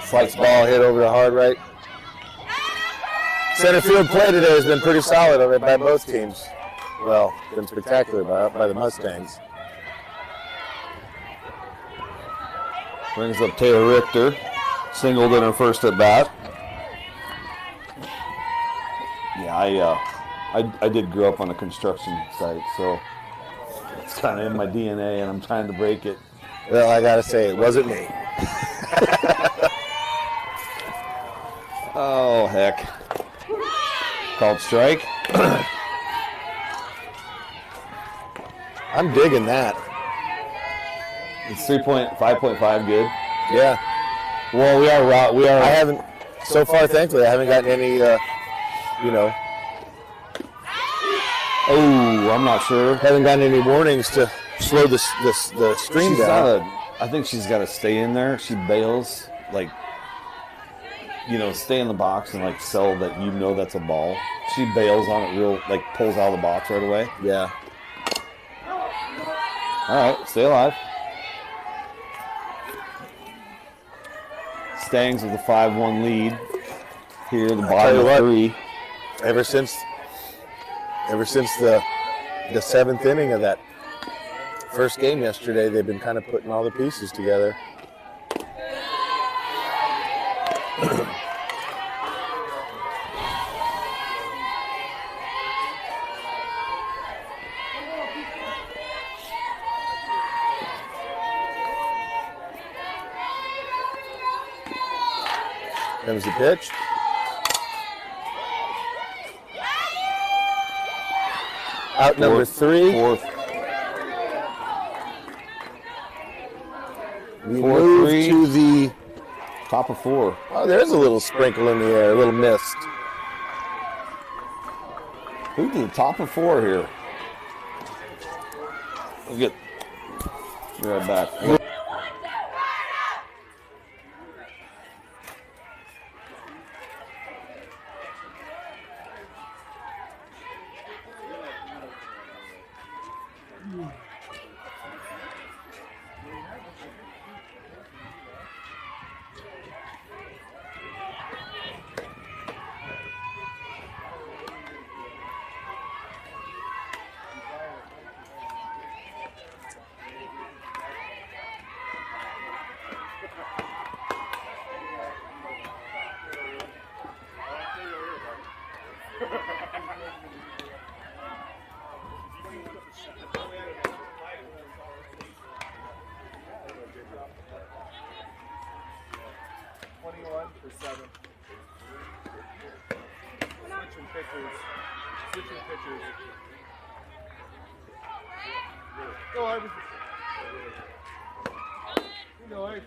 slice ball hit over the hard right. Center field play today has been pretty solid by both teams. Well, been spectacular by the Mustangs. Brings up Taylor Richter. Singled in her first at bat. Yeah, I did grow up on a construction site, so it's kind of in my DNA, and I'm trying to break it. Well, I gotta say, it wasn't me. Oh, heck. Called strike. I'm digging that. It's 5.5 good. Yeah. Well, we are. I haven't, so far, thankfully, I haven't gotten any, Oh, I'm not sure. haven't gotten any warnings to slow the stream She's down. I think she's got to stay in there. She bails, stay in the box and sell that that's a ball. She bails on it pulls out of the box right away. Yeah. All right, stay alive. Stangs with a 5-1 lead here, the bottom of 3. Ever since the 7th inning of that first game yesterday, they've been kind of putting all the pieces together. Comes the pitch. Out number 3. Fourth. We 4-3. move to the... Top of 4. Oh, there's a little sprinkle in the air, a little mist. Who to the top of 4 here? We'll get right back. Switching pitchers. Go, Ivan. You know, Ivan.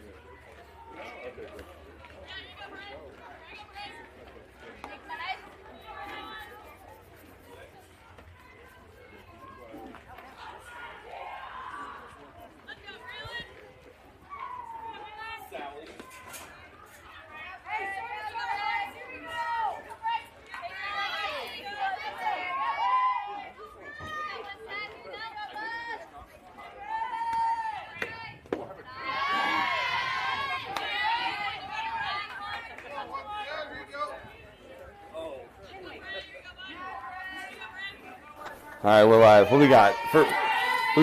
All right, we're live. What do we got? We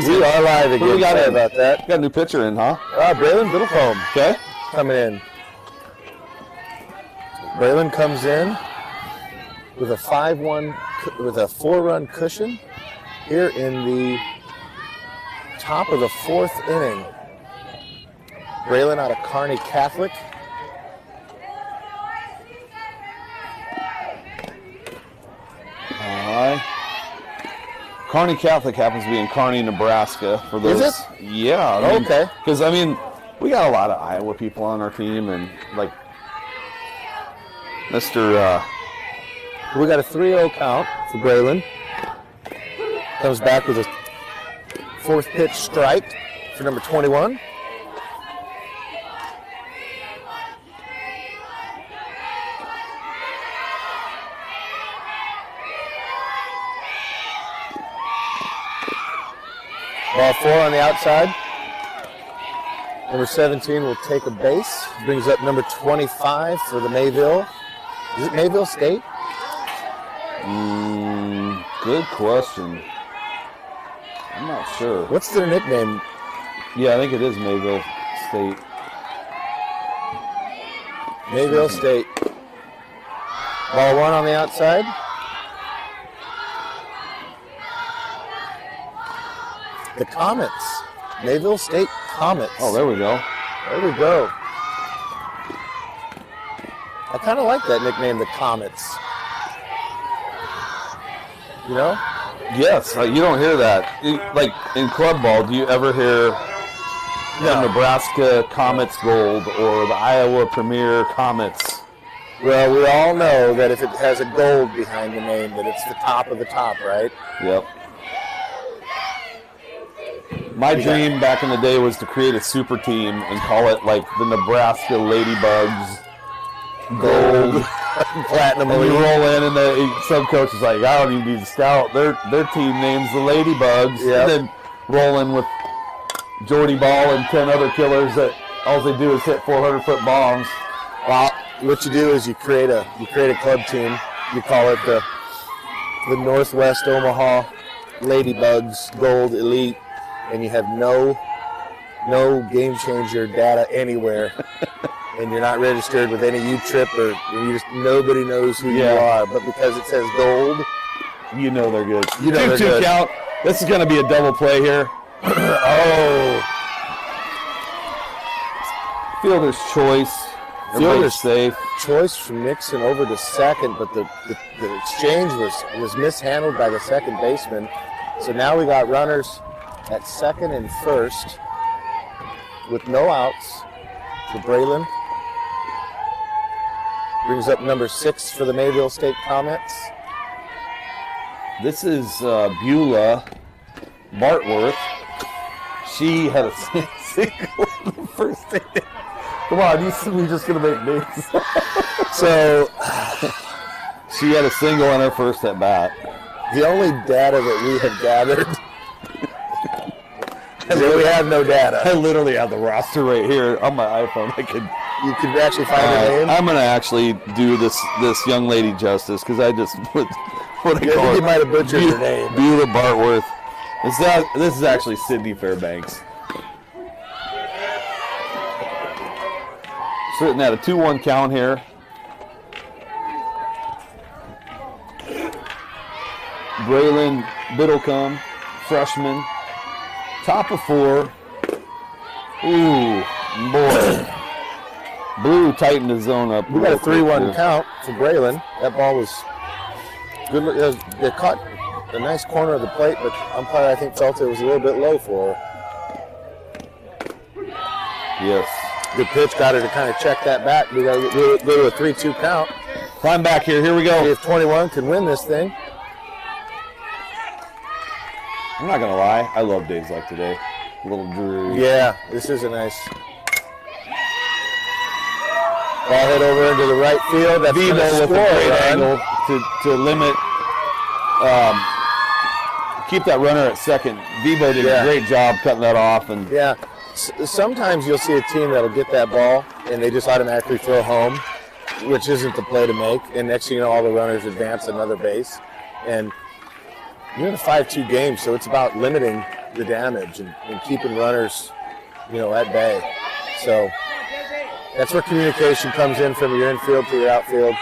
are live again. What do we got Sorry in? about that. Got a new pitcher in, huh? Braylon Biddlecombe. Okay. Coming in. Braylon comes in with a 4-run cushion here in the top of the 4th inning. Braylon out of Kearney Catholic. All right. Kearney Catholic happens to be in Kearney, Nebraska. For those, Is it? Yeah. Okay. Because we got a lot of Iowa people on our team, and like Mr. We got a 3-0 count for Braylon. Comes back with a 4th pitch strike for number 21. Ball 4 on the outside. Number 17 will take a base. Brings up number 25 for the Mayville. Is it Mayville State? Good question. I'm not sure. What's their nickname? Yeah, I think it is Mayville State. Mayville State. Ball 1 on the outside. The Comets. Mayville State Comets. Oh, there we go. There we go. I kind of like that nickname, the Comets. You know? Yes, you don't hear that. Like in club ball, do you ever hear the Nebraska Comets Gold or the Iowa Premier Comets? Well, we all know that if it has a gold behind the name, that it's the top of the top, right? Yep. My dream back in the day was to create a super team and call it like the Nebraska Ladybugs Gold. Platinum. And you roll in, and some coach is like, I don't even need to scout. Their team name's the Ladybugs. Yep. And then roll in with Jordy Ball and 10 other killers that all they do is hit 400-foot bombs. Well, what you do is you create a club team. You call it the Northwest Omaha Ladybugs Gold Elite, and you have no game changer data anywhere. And you're not registered with any U-Trip, or nobody knows who you are. But because it says gold, you know they're good. You know they're 2-2 good. count. This is going to be a double play here. Oh. Fielder's choice. Everybody's safe. Choice from Nixon over to second, but the exchange was mishandled by the second baseman. So now we got runners at second and first with no outs for Braylon. Brings up number 6 for the Mayville State Comets. This is Beulah Bartworth. She had a single in the first inning. Come on, you see me just going to make names. So she had a single on her first at bat. the only data that we have gathered is that we have no data. I literally have the roster right here on my iPhone. You could actually find her name. I'm going to actually do this young lady justice because I just what I I think call you her. might have butchered her name. Beulah Bartworth. This is actually Sydney Fairbanks. Sitting at a 2-1 count here. Braylon Biddlecombe, freshman, top of 4. Ooh, boy. Blue tightened his zone up. We got a 3-1 count for Braylon. That ball was good. They caught a nice corner of the plate, but umpire, I think, felt it was a little bit low for her. Yes. Good pitch, got her to kind of check that back. We got to go to a 3-2 count. Climb back here. Here we go. See if 21 can win this thing. I'm not going to lie. I love days like today. A little dreary. Yeah, this is a nice ball hit over into the right field. That's Vivo gonna with a score a great run. angle to limit, keep that runner at second. Vivo did a great job cutting that off. And Yeah, sometimes you'll see a team that'll get that ball and they just automatically throw home, which isn't the play to make. And next thing you know, all the runners advance another base. And you're in a 5-2 game, so it's about limiting the damage and keeping runners, at bay. So that's where communication comes in from your infield to your outfield.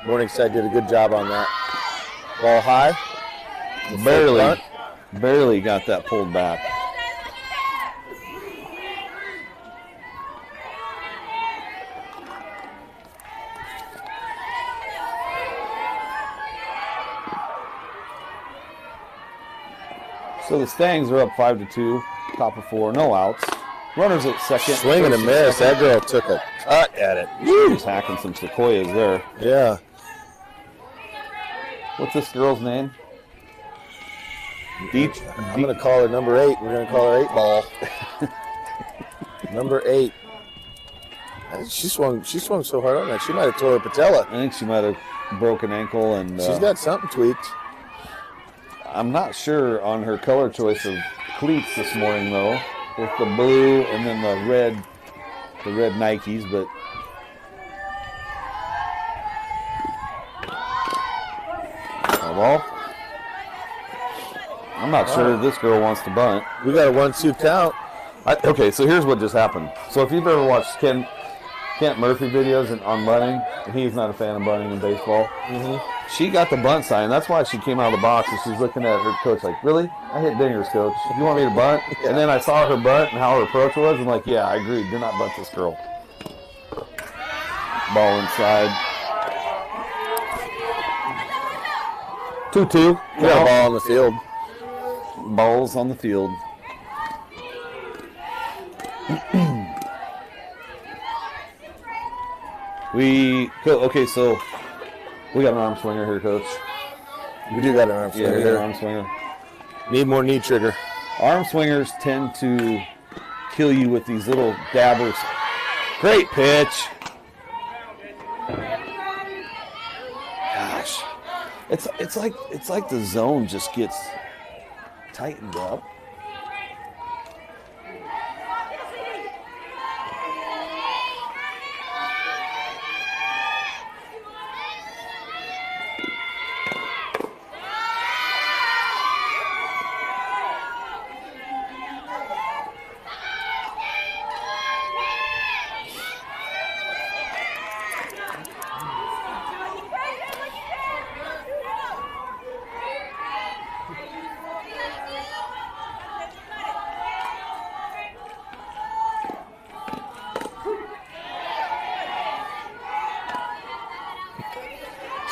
Morningside did a good job on that. Ball high. barely got that pulled back. So the Stangs are up 5-2, top of 4, no outs. Runners at second. Swing and a miss. That girl took a cut at it. She's hacking some sequoias there. Yeah. What's this girl's name? I'm going to call her number 8. We're going to call her 8 ball. Number 8. She swung so hard on that. She might have tore her patella. I think she might have broken ankle. And she's got something tweaked. I'm not sure on her color choice of cleats this morning, though, with the blue and then the red Nikes, but well, I'm not sure this girl wants to bunt. We got a 1-2 count. Okay, so here's what just happened. So if you've ever watched Kent Murphy videos on bunting, he's not a fan of bunting in baseball. Mm-hmm. She got the bunt sign. That's why she came out of the box and she's looking at her coach like, really? I hit dingers, coach. You want me to bunt? Yeah. And then I saw her bunt and how her approach was. I'm like, yeah, I agree. Do not bunt this girl. Ball inside. 2-2. We got a ball on the field. Balls on the field. Okay, so we got an arm swinger here, coach. We do got an arm swinger. Yeah, we got an arm swinger. Need more knee trigger. Arm swingers tend to kill you with these little dabbers. Great pitch. Gosh, it's like the zone just gets tightened up.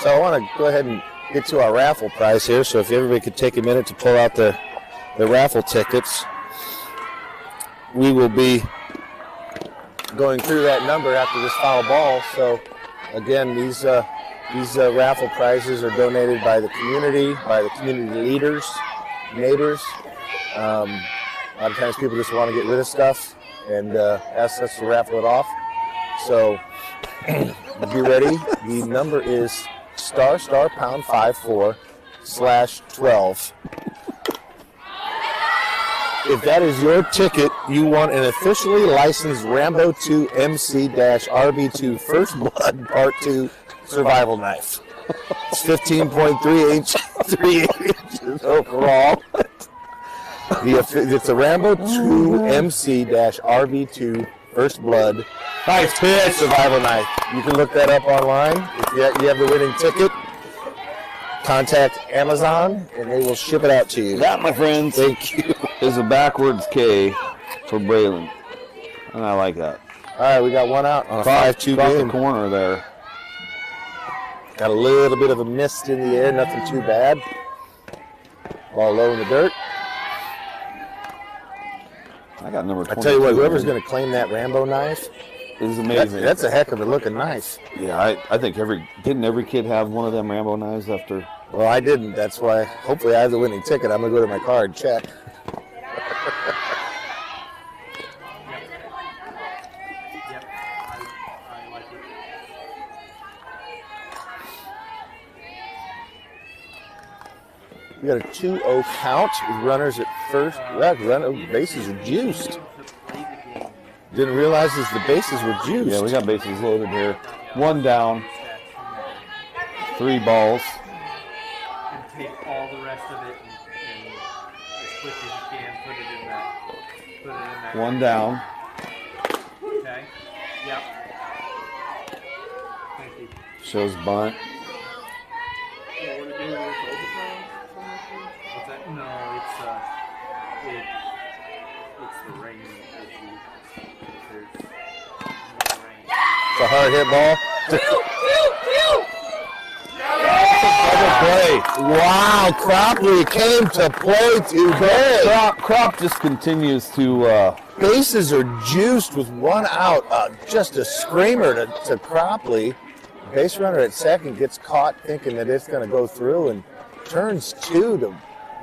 So I want to go ahead and get to our raffle prize here. So if everybody could take a minute to pull out the raffle tickets, we will be going through that number after this foul ball. So again, these raffle prizes are donated by the community leaders, neighbors. A lot of times people just want to get rid of stuff and ask us to raffle it off. So be ready. The number is **54/12. If that is your ticket, you want an officially licensed Rambo 2 MC-RB2 First Blood Part 2 survival knife. It's 15.3 inches overall. It's a Rambo 2 MC-RB2 First Blood Nice pitch. survival knife. You can look that up online. If you have the winning ticket, contact Amazon and they will ship it out to you. That, my friends, Thank you. is a backwards K for Braylon. And I like that. All right, we got one out on a 5-2 Across the game. corner there. Got a little bit of a mist in the air, nothing too bad. Ball low in the dirt. I got number 22. I tell you what, whoever's going to claim that Rambo knife, is amazing. that's a heck of a looking knife. Yeah, I think didn't every kid have one of them Rambo knives after? Well, I didn't. That's why, hopefully I have the winning ticket. I'm going to go to my car and check. Yep. I like it. We got a 2-0 count with runners at first. Bases are juiced. Didn't realize the bases were juiced. Yeah, we got bases loaded here. One down, 3 balls. And take all the rest of it and as quick as you can put it in that. One down. Okay. Yep. Thank you. Shows bunt. What's that? No, it's the rain issue. There's no rain. It's a hard hit ball. Play. Wow, Cropley came to play today. Crop just continues to. Bases are juiced with one out. Just a screamer to Cropley. Base runner at second gets caught thinking that it's going to go through and turns 2 to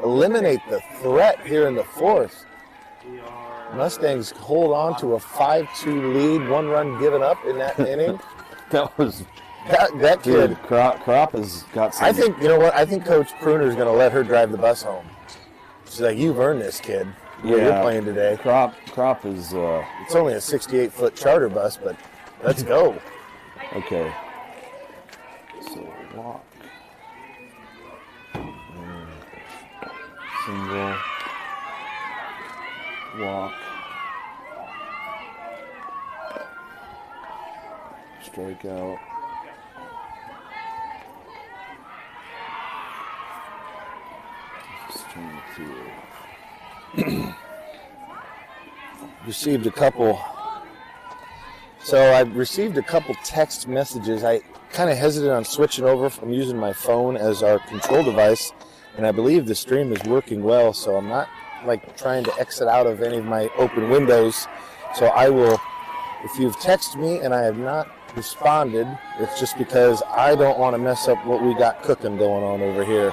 eliminate the threat here in the fourth. Mustangs hold on to a 5-2 lead, 1 run given up in that inning. That was. That kid. Dude, Crop has got some. I think, you know what? I think Coach Pruner's going to let her drive the bus home. She's like, you've earned this, kid. You're playing today. Crop is. It's only a 68-foot charter bus, but let's go. Okay. So walk. Single. Walk. Strikeout. Just trying to. Received a couple. So I received a couple text messages. I kind of hesitated on switching over from using my phone as our control device, and I believe the stream is working well, so I'm not like trying to exit out of any of my open windows. So I will, if you've texted me and I have not responded, it's just because I don't want to mess up what we got cooking going on over here.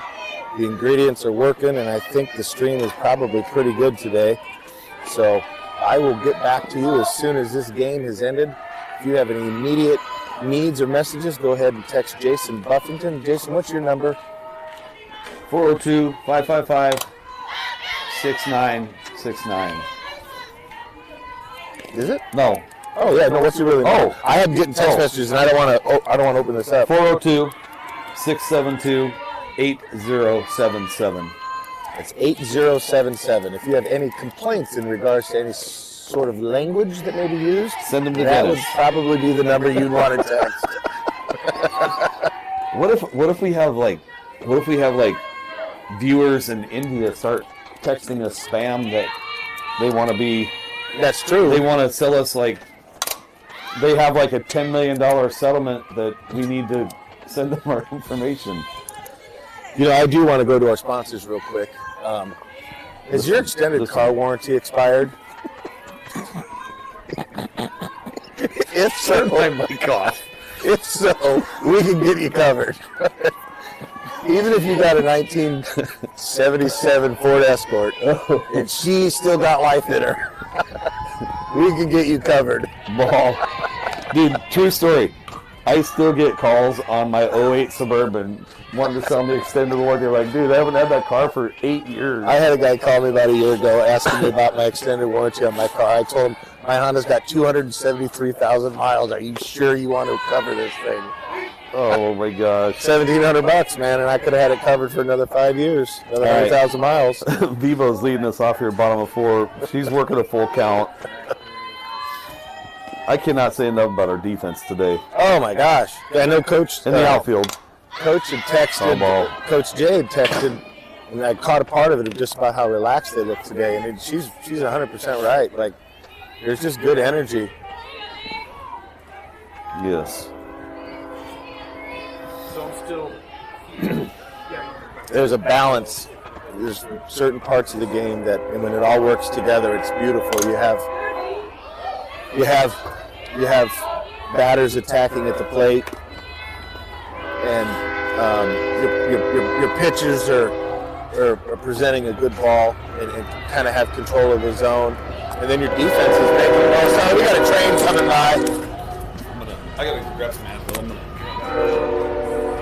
The ingredients are working, and I think the stream is probably pretty good today. So I will get back to you as soon as this game has ended. If you have any immediate needs or messages, go ahead and text Jason Buffington. Jason, what's your number? 402-555-6969. Is it? No. Oh yeah, no. What's your really? Oh. I am getting text messages, and I don't want to. I don't want to open this up. 402-672-8077. It's 8077. If you have any complaints in regards to any sort of language that may be used, Send them to that Dennis. would probably be the number you'd want to text. What if we have like viewers in India start texting us spam that they want to be. That's true. They want to sell us like. They have like a $10 million settlement that we need to Send them our information. You know, I do want to go to our sponsors real quick. Has your extended car warranty expired? If so, My mic off. if so, we can get you covered. Even if you got a 1977 Ford Escort and she still got life in her, we can get you covered. Ball. Dude, true story. I still get calls on my '08 Suburban wanting to sell me extended warranty. They're like, dude, I haven't had that car for 8 years. I had a guy call me about a year ago asking me about my extended warranty on my car. I told him my Honda's got 273,000 miles. Are you sure you want to cover this thing? Oh my gosh. $1,700, man, and I could have had it covered for another 5 years, another All right. 100,000 miles. Vivo's leading us off here, bottom of 4. She's working a full count. I cannot say enough about our defense today. Oh my gosh! Yeah, I know Coach In the outfield. Coach had texted. ball. Coach Jay had texted, and I caught a part of it of just about how relaxed they look today. And she's 100% right. Like, there's just good energy. Yes. So I'm still. There's a balance. There's certain parts of the game that, and when it all works together, it's beautiful. You have batters attacking at the plate, and your pitchers are presenting a good ball and kind of have control of the zone, and then your defense is making. Oh, sorry, we got a train coming by. I gotta grab some Advil.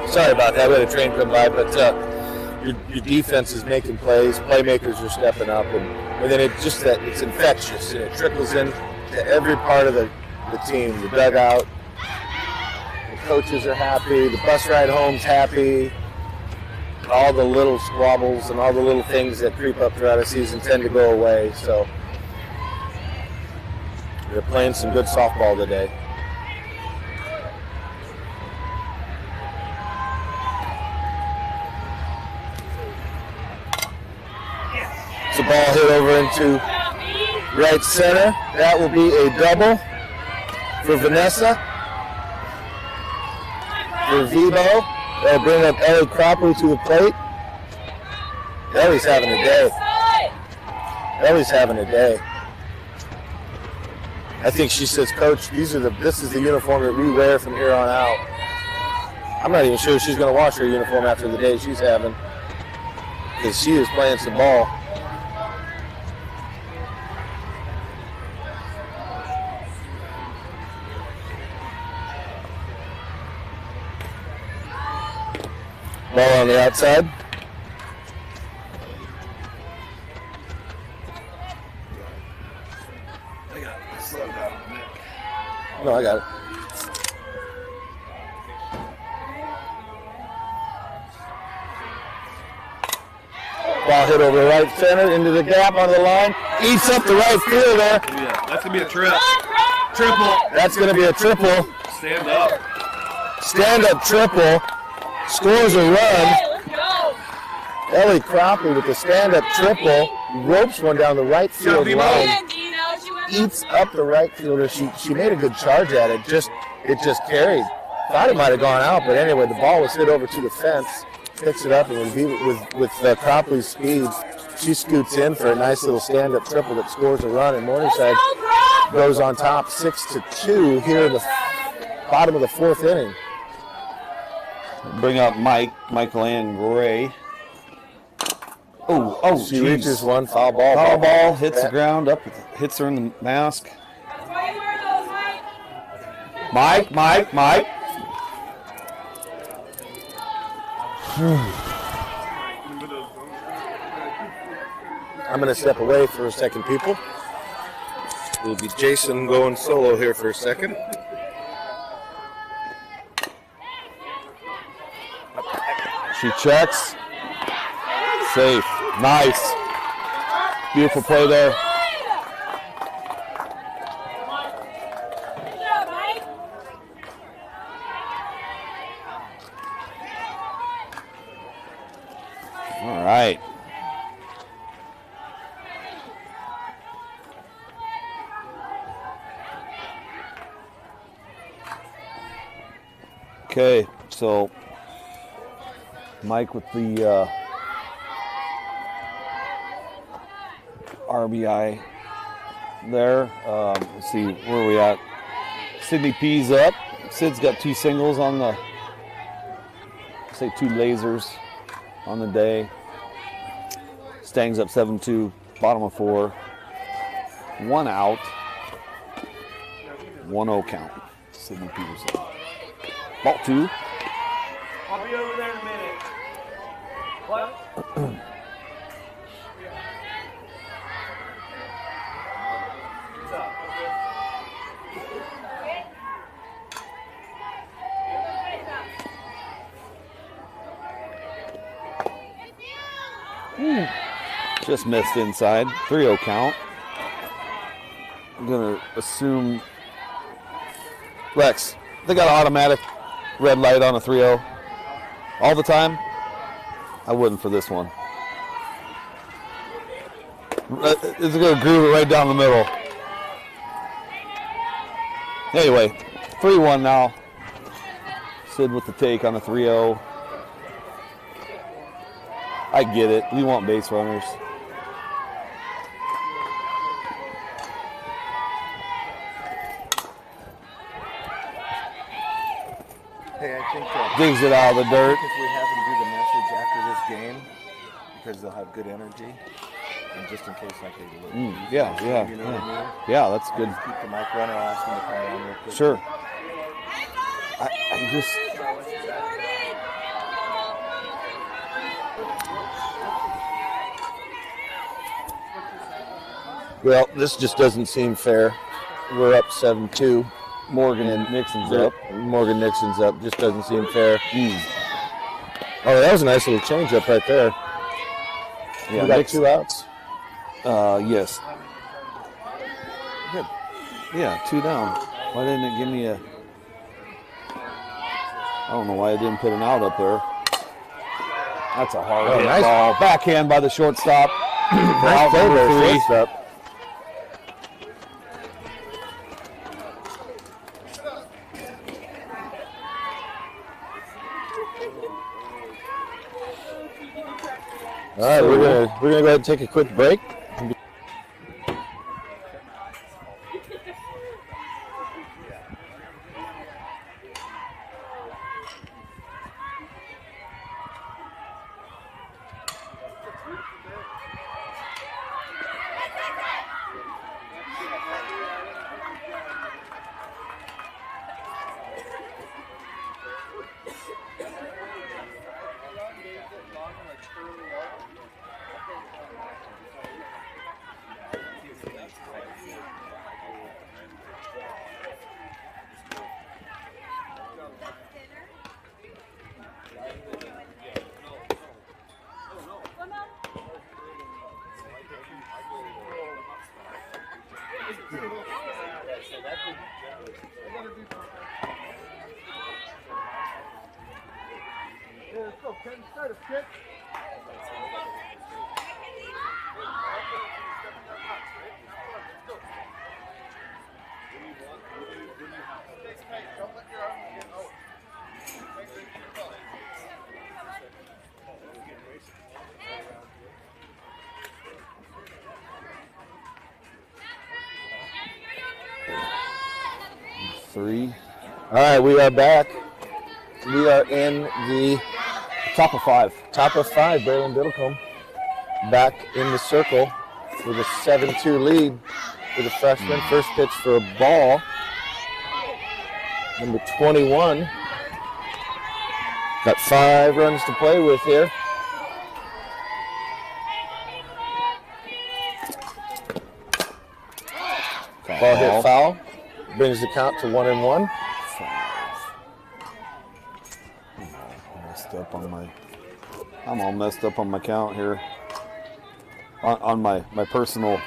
Sorry about that. We had a train come by, but your defense is making plays. Playmakers are stepping up, and then it's infectious, and it trickles in to every part of the team. The dugout, the coaches are happy, the bus ride home's happy. All the little squabbles and all the little things that creep up throughout a season tend to go away. So they're playing some good softball today. It's a ball hit over into right center. That will be a double for Vanessa. For Vibo. They'll bring up Ellie Cropley to the plate. Ellie's having a day. Ellie's having a day. I think she says, Coach, this is the uniform that we wear from here on out. I'm not even sure she's going to wash her uniform after the day she's having, because she is playing some ball. Ball on the outside. No, I got it. Ball hit over right center into the gap on the line. Eats up the right fielder. Yeah, that's gonna be a triple. That's going to be a triple. Stand up. Stand up triple. Scores a run. Ellie Cropley with the stand-up triple, ropes one down the right field line, eats up the right fielder. She made a good charge at it. It just carried. Thought it might have gone out, but anyway, the ball was hit over to the fence. Picks it up, and with Cropley's speed, she scoots in for a nice little stand-up triple that scores a run, and Morningside goes on top 6-2 here in the bottom of the fourth inning. Bring up Michael Ann Gray. Oh, She geez. reaches one, foul ball. Foul ball, hits the ground, up, hits her in the mask. Mike. I'm going to step away for a second, people. It'll be Jason going solo here for a second. She checks. Safe. Nice. Beautiful play there. All right. Okay, so Mike with the RBI there. Let's see, where are we at? Sydney P's up. Sid's got 2 singles on the, say 2 lasers on the day. Stangs up 7-2, bottom of 4. 1 out. 1-0 count. Sydney Peterson. Ball 2. I'll be over there in a minute. What? Just missed inside. 3-0 count. I'm going to assume Lex, they got an automatic red light on a 3-0 all the time. I wouldn't for this one. It's going to groove it right down the middle. Anyway, 3-1 now. Sid with the take on the 3-0. I get it. We want base runners. Hey, I think Digs it out of the dirt. if we have them do the message after this game, because they'll have good energy, and just in case like they look. Yeah. You know what I mean? Yeah, that's good. Just keep the mic running. I'll ask them to come on real quick. Sure. I just. Well, this just doesn't seem fair. We're up 7-2. Morgan and Nixon's up. Morgan Nixon's up. Just doesn't seem fair. Oh, that was a nice little change up right there. Yeah, we got Nixon. 2 outs. Yes. Good. Yeah, 2 down. Why didn't it give me a? I don't know why I didn't put an out up there. That's a hard hit nice ball. Backhand by the shortstop. Nice Out play number there, 3. shortstop. All right, we're gonna go ahead and take a quick break. Three. All right, we are back. We are in the Top of 5. top of 5. Braylon Biddlecombe back in the circle with a 7-2 lead for the freshman. First pitch for a ball. Number 21. Got 5 runs to play with here. Ball hit foul. Brings the count to 1-1. I'm all messed up on my count here. On my personal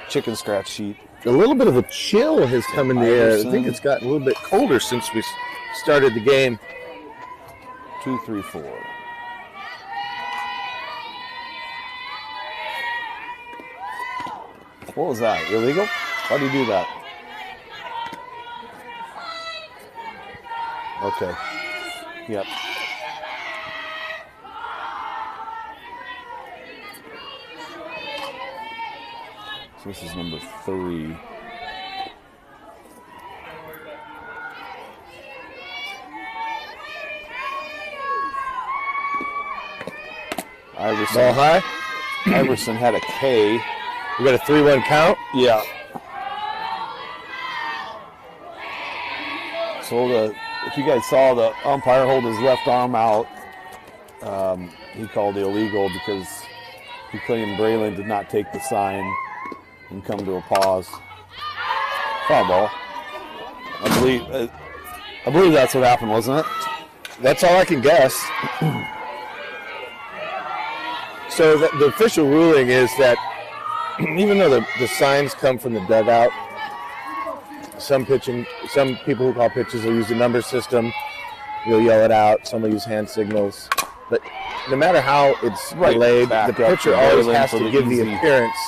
chicken scratch sheet. A little bit of a chill has come in the air. I Iverson. think it's gotten a little bit colder since we started the game. 2, 3, 4. What was that? Illegal? Why'd you do that? Okay. Yep. So this is number 3. Iverson. Ball high. Iverson had a K. We got a 3-1 count. Yeah. So if you guys saw, the umpire hold his left arm out. He called it illegal because he claimed Braylon did not take the sign and come to a pause. Foul ball. I believe that's what happened, wasn't it? That's all I can guess. So the official ruling is that even though the signs come from the dugout, some people who call pitches will use the number system. They'll yell it out. Some will use hand signals. But no matter how it's relayed, the pitcher always has to give the appearance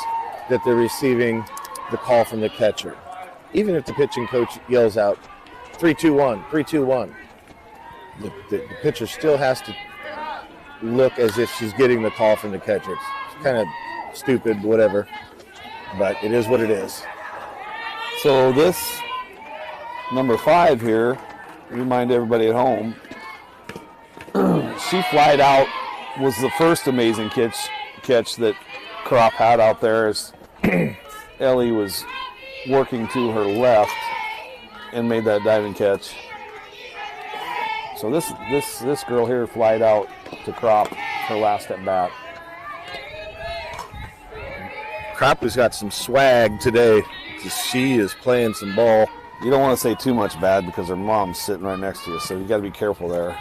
that they're receiving the call from the catcher. Even if the pitching coach yells out 3-2-1, 3-2-1, the pitcher still has to look as if she's getting the call from the catcher. It's kind of stupid, whatever, but it is what it is. So this number 5 here, remind everybody at home, she flied out, was the first amazing catch that Crop had out there as Ellie was working to her left and made that diving catch. So this girl here flied out to Crop her last at bat. Crop has got some swag today. She is playing some ball. You don't want to say too much bad because her mom's sitting right next to you, so you got to be careful there.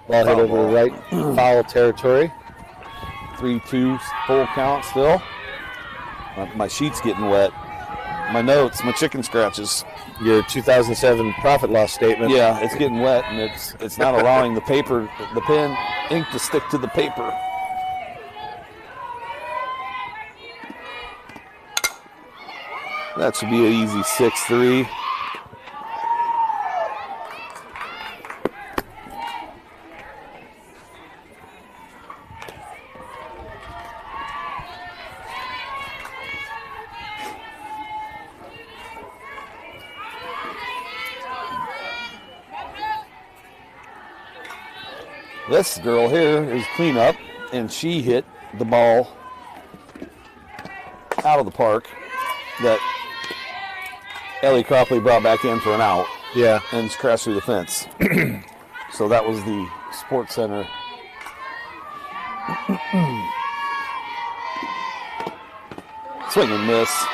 Ball hit over right foul territory. 3-2 full count still. My sheet's getting wet. My notes, my chicken scratches. Your 2007 profit loss statement. Yeah, it's getting wet, and it's not allowing the pen ink to stick to the paper. That should be an easy 6-3. This girl here is cleanup, and she hit the ball out of the park that Ellie Cropley brought back in for an out. Yeah. And crashed through the fence. So that was the Sports Center. Swing and miss.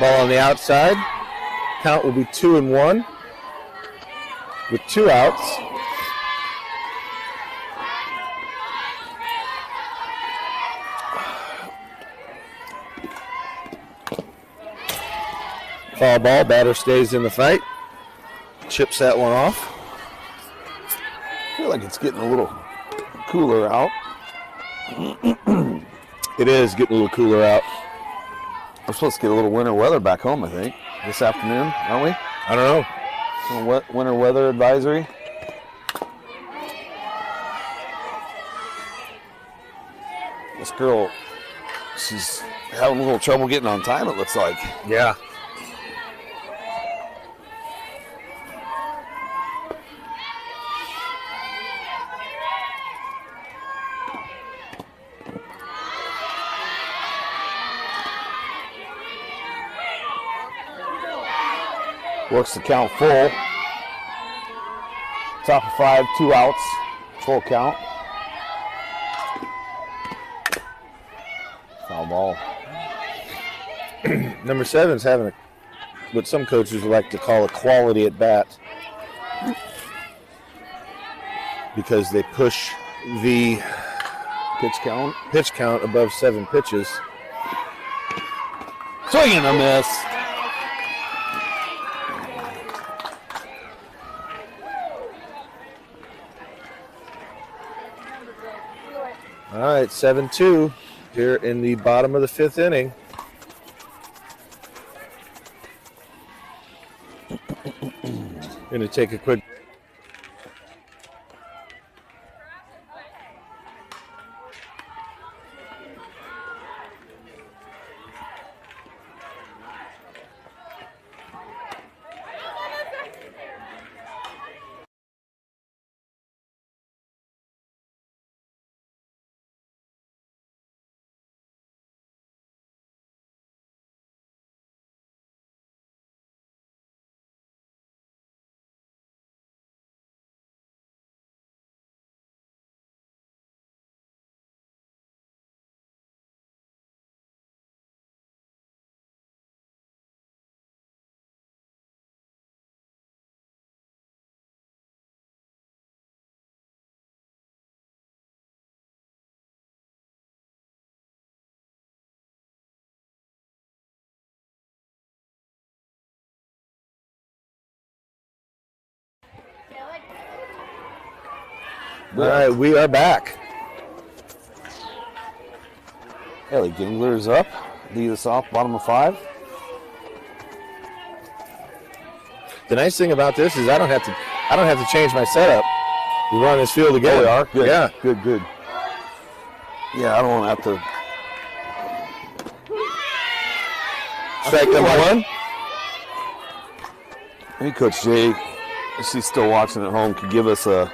Ball on the outside. Count will be 2-1 with 2 outs. Foul ball. Batter stays in the fight. Chips that one off. I feel like it's getting a little cooler out. It is getting a little cooler out. We're supposed to get a little winter weather back home, I think, this afternoon, aren't we? I don't know. A wet winter weather advisory. This girl, she's having a little trouble getting on time, it looks like. Yeah. Works the count full. Top of 5, 2 outs, full count. Foul ball. Number 7's having what some coaches would like to call a quality at bat, because they push the pitch count above 7 pitches. Swing and a miss. All right, 7-2 here in the bottom of the 5th inning. Going to take a quick. All right, we are back. Ellie Gingler's up. Lead us off, bottom of 5. The nice thing about this is I don't have to change my setup. We run this field again. Oh, we are? Good. Yeah. Good. Yeah, I don't have to. Strike number 1. Hey, Coach Jay, if she's still watching at home, could give us a,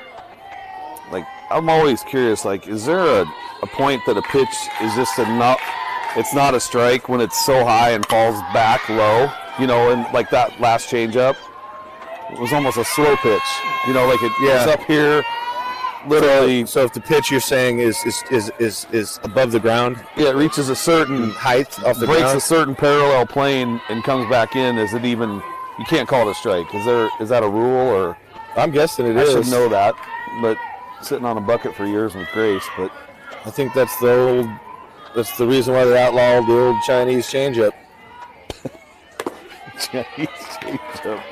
I'm always curious, is there a point that a pitch is just it's not a strike when it's so high and falls back low, and like that last changeup, it was almost a slow pitch, it was up here, literally. So if the pitch you're saying is above the ground, yeah, it reaches a certain height off the breaks ground, a certain parallel plane and comes back in, is it even, you can't call it a strike? Is that a rule, or? I'm guessing it I is. should know that, but sitting on a bucket for years with Grace, but I think that's the reason why they outlawed the old Chinese changeup. Chinese changeup.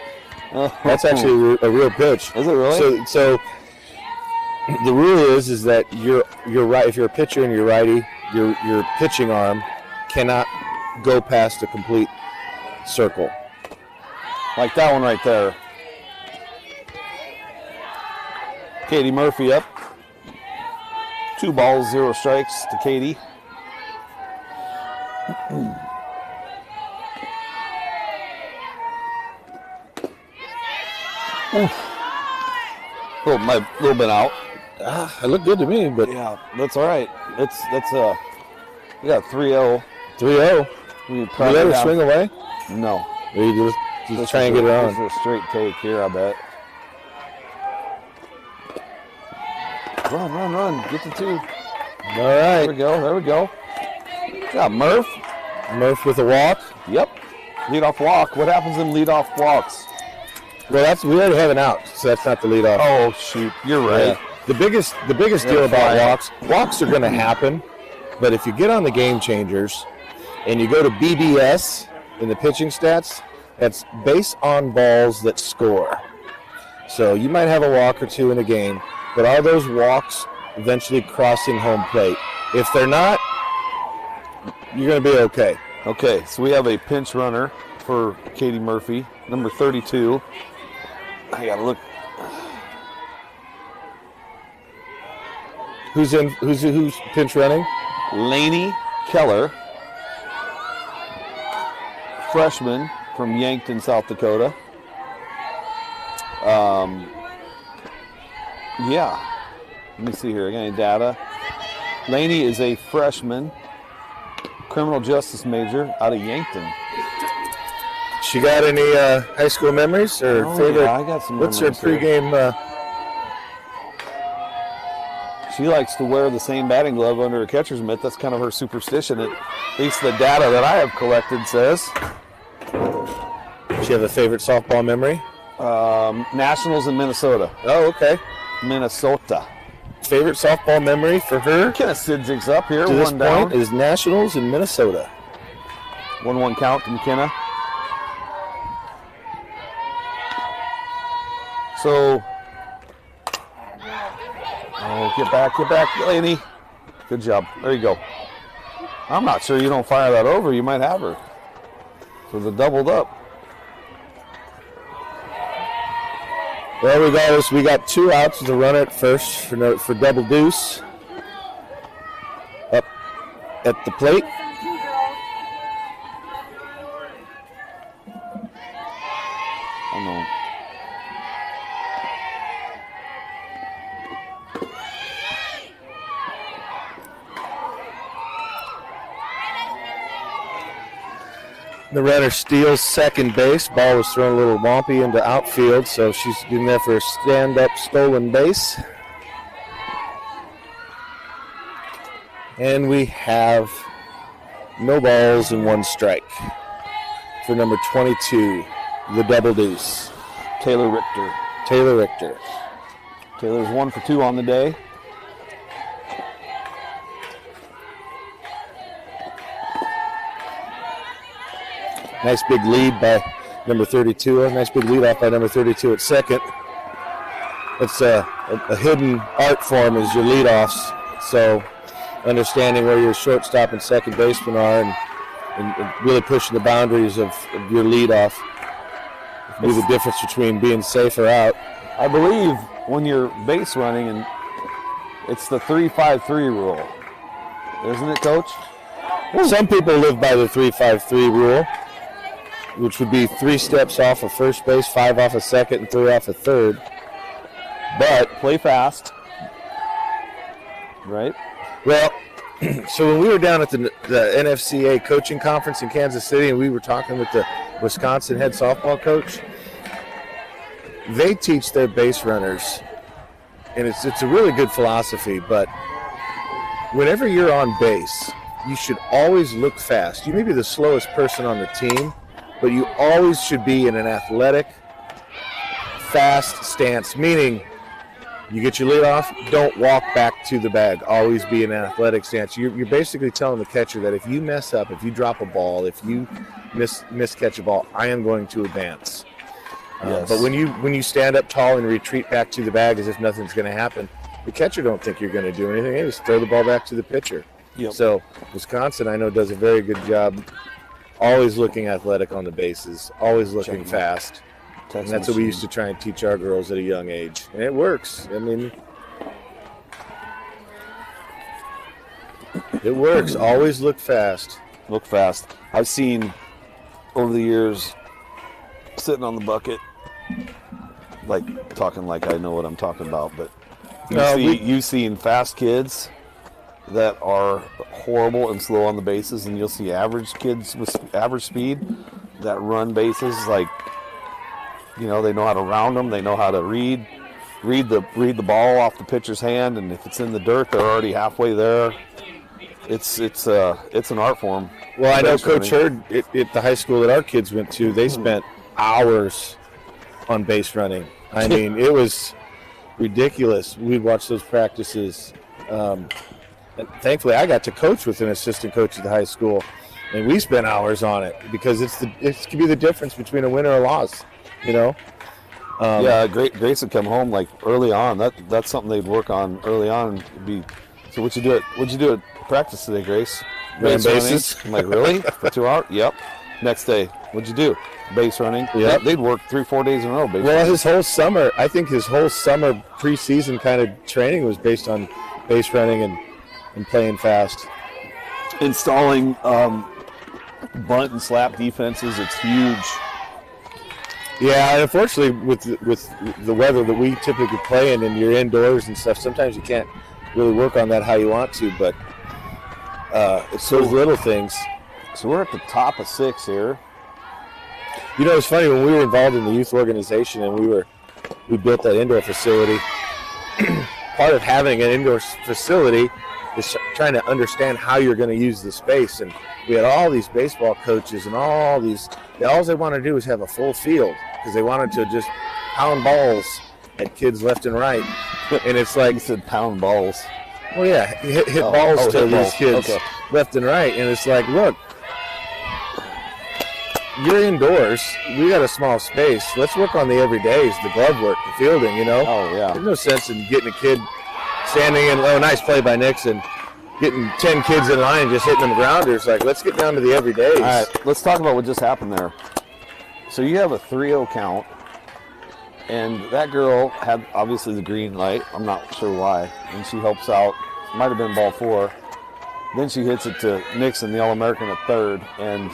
Oh. That's actually a real pitch. Is it really? So the rule is that you're right. If you're a pitcher and you're righty, your pitching arm cannot go past a complete circle. Like that one right there. Katie Murphy up. 2 balls, 0 strikes to Katie. Little bit out. It looked good to me, but Yeah, that's all right. We got 3-0. 3-0. We You let her swing away? No. Or you just try and get it on? This is a straight take here, I bet. Run. Get the 2. All right. There we go. Yeah, Murph. Murph with a walk. Yep. Leadoff walk. What happens in leadoff walks? Well, we already have an out, so that's not the leadoff. Oh, shoot. You're right. Yeah. The biggest deal about walks are going to happen, but if you get on the game changers and you go to BBS in the pitching stats, that's base on balls that score. So you might have a walk or 2 in a game, but are those walks eventually crossing home plate? If they're not, you're going to be okay. Okay, so we have a pinch runner for Katie Murphy, number 32. I got to look. Who's pinch running? Lainey Keller, freshman from Yankton, South Dakota. Yeah. Let me see here. I got any data. Lainey is a freshman, criminal justice major out of Yankton. She got any high school memories or favorite? Yeah, I got some. What's her pregame? She likes to wear the same batting glove under a catcher's mitt. That's kind of her superstition. At least the data that I have collected says. She have a favorite softball memory? Nationals in Minnesota. Oh, okay. Minnesota. Favorite softball memory for her? Kenneth Sidzig's up here. To this one down. point is Nationals in Minnesota. 1-1 count to McKenna. So, get back, Laney. Good job. There you go. I'm not sure you don't fire that over. You might have her. For the doubled up. Well, regardless, we got 2 outs with a runner at first for double deuce. Up at the plate. Oh, no. The runner steals second base. Ball was thrown a little wompy into outfield, so she's in there for a stand-up stolen base. And we have no balls and 1 strike for number 22, the double deuce. Taylor Richter. Taylor's 1 for 2 on the day. Nice big lead by number 32. A nice big lead off by number 32 at second. It's a hidden art form as your leadoffs. So understanding where your shortstop and second baseman are and really pushing the boundaries of your leadoff will be the difference between being safe or out. I believe when you're base running, and it's the 3-5-3 rule. Isn't it, Coach? Some people live by the 3-5-3 rule, which would be 3 steps off of first base, 5 off of second, and 3 off of third. But play fast, right? Well, so when we were down at the NFCA coaching conference in Kansas City and we were talking with the Wisconsin head softball coach, they teach their base runners, and it's a really good philosophy, but whenever you're on base, you should always look fast. You may be the slowest person on the team, but you always should be in an athletic, fast stance, meaning you get your lead off, don't walk back to the bag. Always be in an athletic stance. You're basically telling the catcher that if you mess up, if you drop a ball, if you miscatch a ball, I am going to advance. Yes. But when you stand up tall and retreat back to the bag as if nothing's going to happen, the catcher don't think you're going to do anything. They just throw the ball back to the pitcher. Yep. So Wisconsin, I know, does a very good job always looking athletic on the bases, always looking fast. And that's what we used to try and teach our girls at a young age. And it works. I mean, it works. Always look fast. Look fast. I've seen over the years sitting on the bucket, like talking like I know what I'm talking about, but you've seen fast kids that are horrible and slow on the bases, and you'll see average kids with average speed that run bases like, you know, they know how to round them, they know how to read the ball off the pitcher's hand, and if it's in the dirt, they're already halfway there. It's an art form. Well, I know Coach Hurd at the high school that our kids went to, they spent hours on base running. I mean, it was ridiculous. We'd watch those practices. And thankfully, I got to coach with an assistant coach at the high school, and we spent hours on it because it could be the difference between a win or a loss. You know. Grace would come home like early on. That's something they'd work on early on. So what'd you do at practice today, Grace? Ran bases. I'm like, really? For 2 hours? Yep. Next day, what'd you do? Base running. Yep. They'd work 3-4 days in a row. Well, his whole summer preseason kind of training was based on base running and playing fast. Installing bunt and slap defenses, it's huge. Yeah, and unfortunately, with the weather that we typically play in, and you're indoors and stuff, sometimes you can't really work on that how you want to. But it's those little things. So we're at the top of 6 here. You know, it's funny, when we were involved in the youth organization and we built that indoor facility. Part of having an indoor facility is trying to understand how you're going to use the space. And we had all these baseball coaches and all they wanted to do was have a full field because they wanted to just pound balls at kids left and right. And it's like, you said pound balls. Well, yeah, hit balls to these kids left and right. And it's like, look, you're indoors. We got a small space. Let's work on the everydays, the glove work, the fielding, you know? Oh, yeah. There's no sense in getting a kid standing in, nice play by Nixon, getting 10 kids in line and just hitting them grounders. Like, let's get down to the everydays. All right, let's talk about what just happened there. So you have a 3-0 count, and that girl had obviously the green light. I'm not sure why. And she helps out. Might have been ball 4. Then she hits it to Nixon, the All-American, at third, and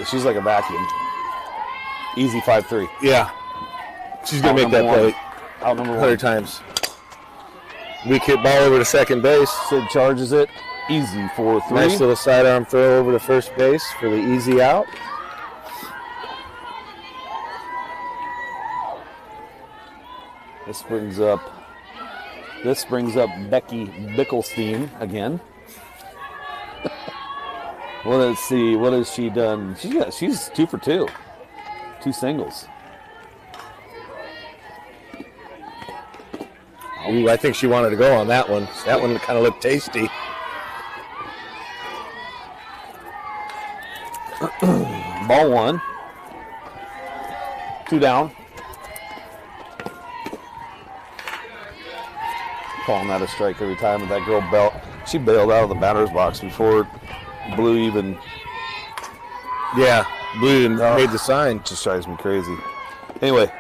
she's like a vacuum. Easy 5-3. Yeah. She's going to make that play Out number 1. 100 times. Weak hit ball over to second base. Sid charges it. Easy for 3. Nice little sidearm throw over to first base for the easy out. This brings up Becky Bickelstein again. Well, let's see. What has she done? She's 2 for 2. 2 singles. Ooh, I think she wanted to go on that one. That one kind of looked tasty. Ball 1. 2 down. Calling that a strike every time. And that girl she bailed out of the batter's box before Blue even. Yeah, Blue even made the sign. Just drives me crazy. Anyway.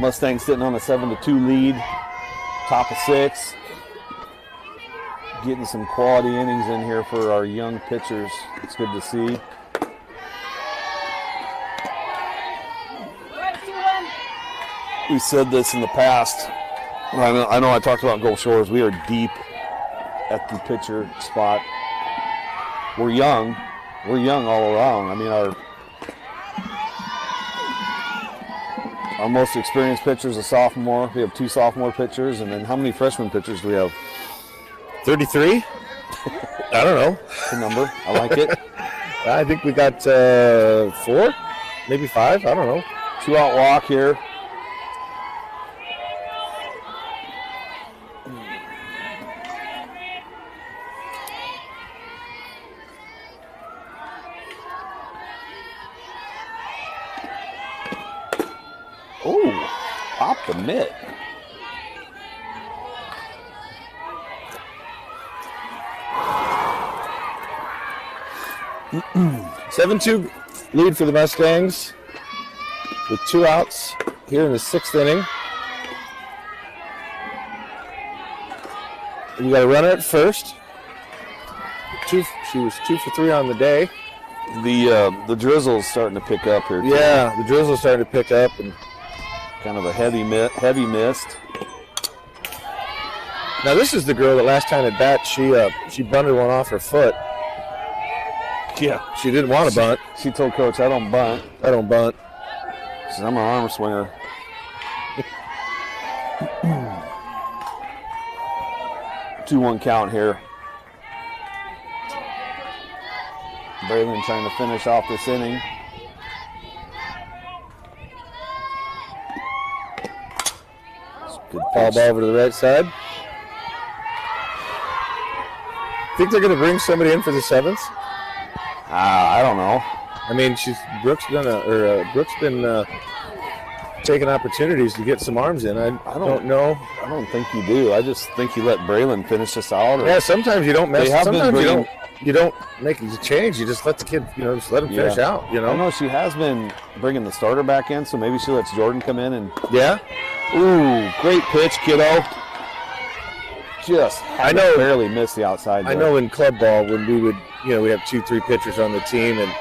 Mustangs sitting on a 7-2 lead. Top of 6. Getting some quality innings in here for our young pitchers. It's good to see. We said this in the past. I know I talked about Gulf Shores. We are deep at the pitcher spot. We're young. We're young all around. I mean, our most experienced pitcher is a sophomore. We have 2 sophomore pitchers. And then how many freshman pitchers do we have? 33? I don't know. That's the number. I like it. I think we got 4, maybe 5. I don't know. 2-out walk here. Oh, pop the mitt. $7-2 lead for the Mustangs with 2 outs here in the 6th inning. You got a runner at first. She was 2 for 3 on the day. The drizzle's starting to pick up here. Yeah, the drizzle's starting to pick up and kind of a heavy mist. Now this is the girl that last time at bat she bunted one off her foot. Yeah, she didn't want to bunt. She told coach, "I don't bunt. I don't bunt." She said, "I'm an arm swinger." 2-1 count here. Braylon trying to finish off this inning. Good foul ball over to the right side. Think they're going to bring somebody in for the 7th? I don't know. I mean, Brooke's been taking opportunities to get some arms in. I don't know. I don't think you do. I just think you let Braylon finish this out. Yeah, sometimes you don't mess. Sometimes you don't make a change. You just let the kid, just let him finish out. I know she has been bringing the starter back in, so maybe she lets Jordan come in and. Yeah. Ooh, great pitch, kiddo. Barely missed the outside. I know in club ball when we would, we have 2-3 pitchers on the team, and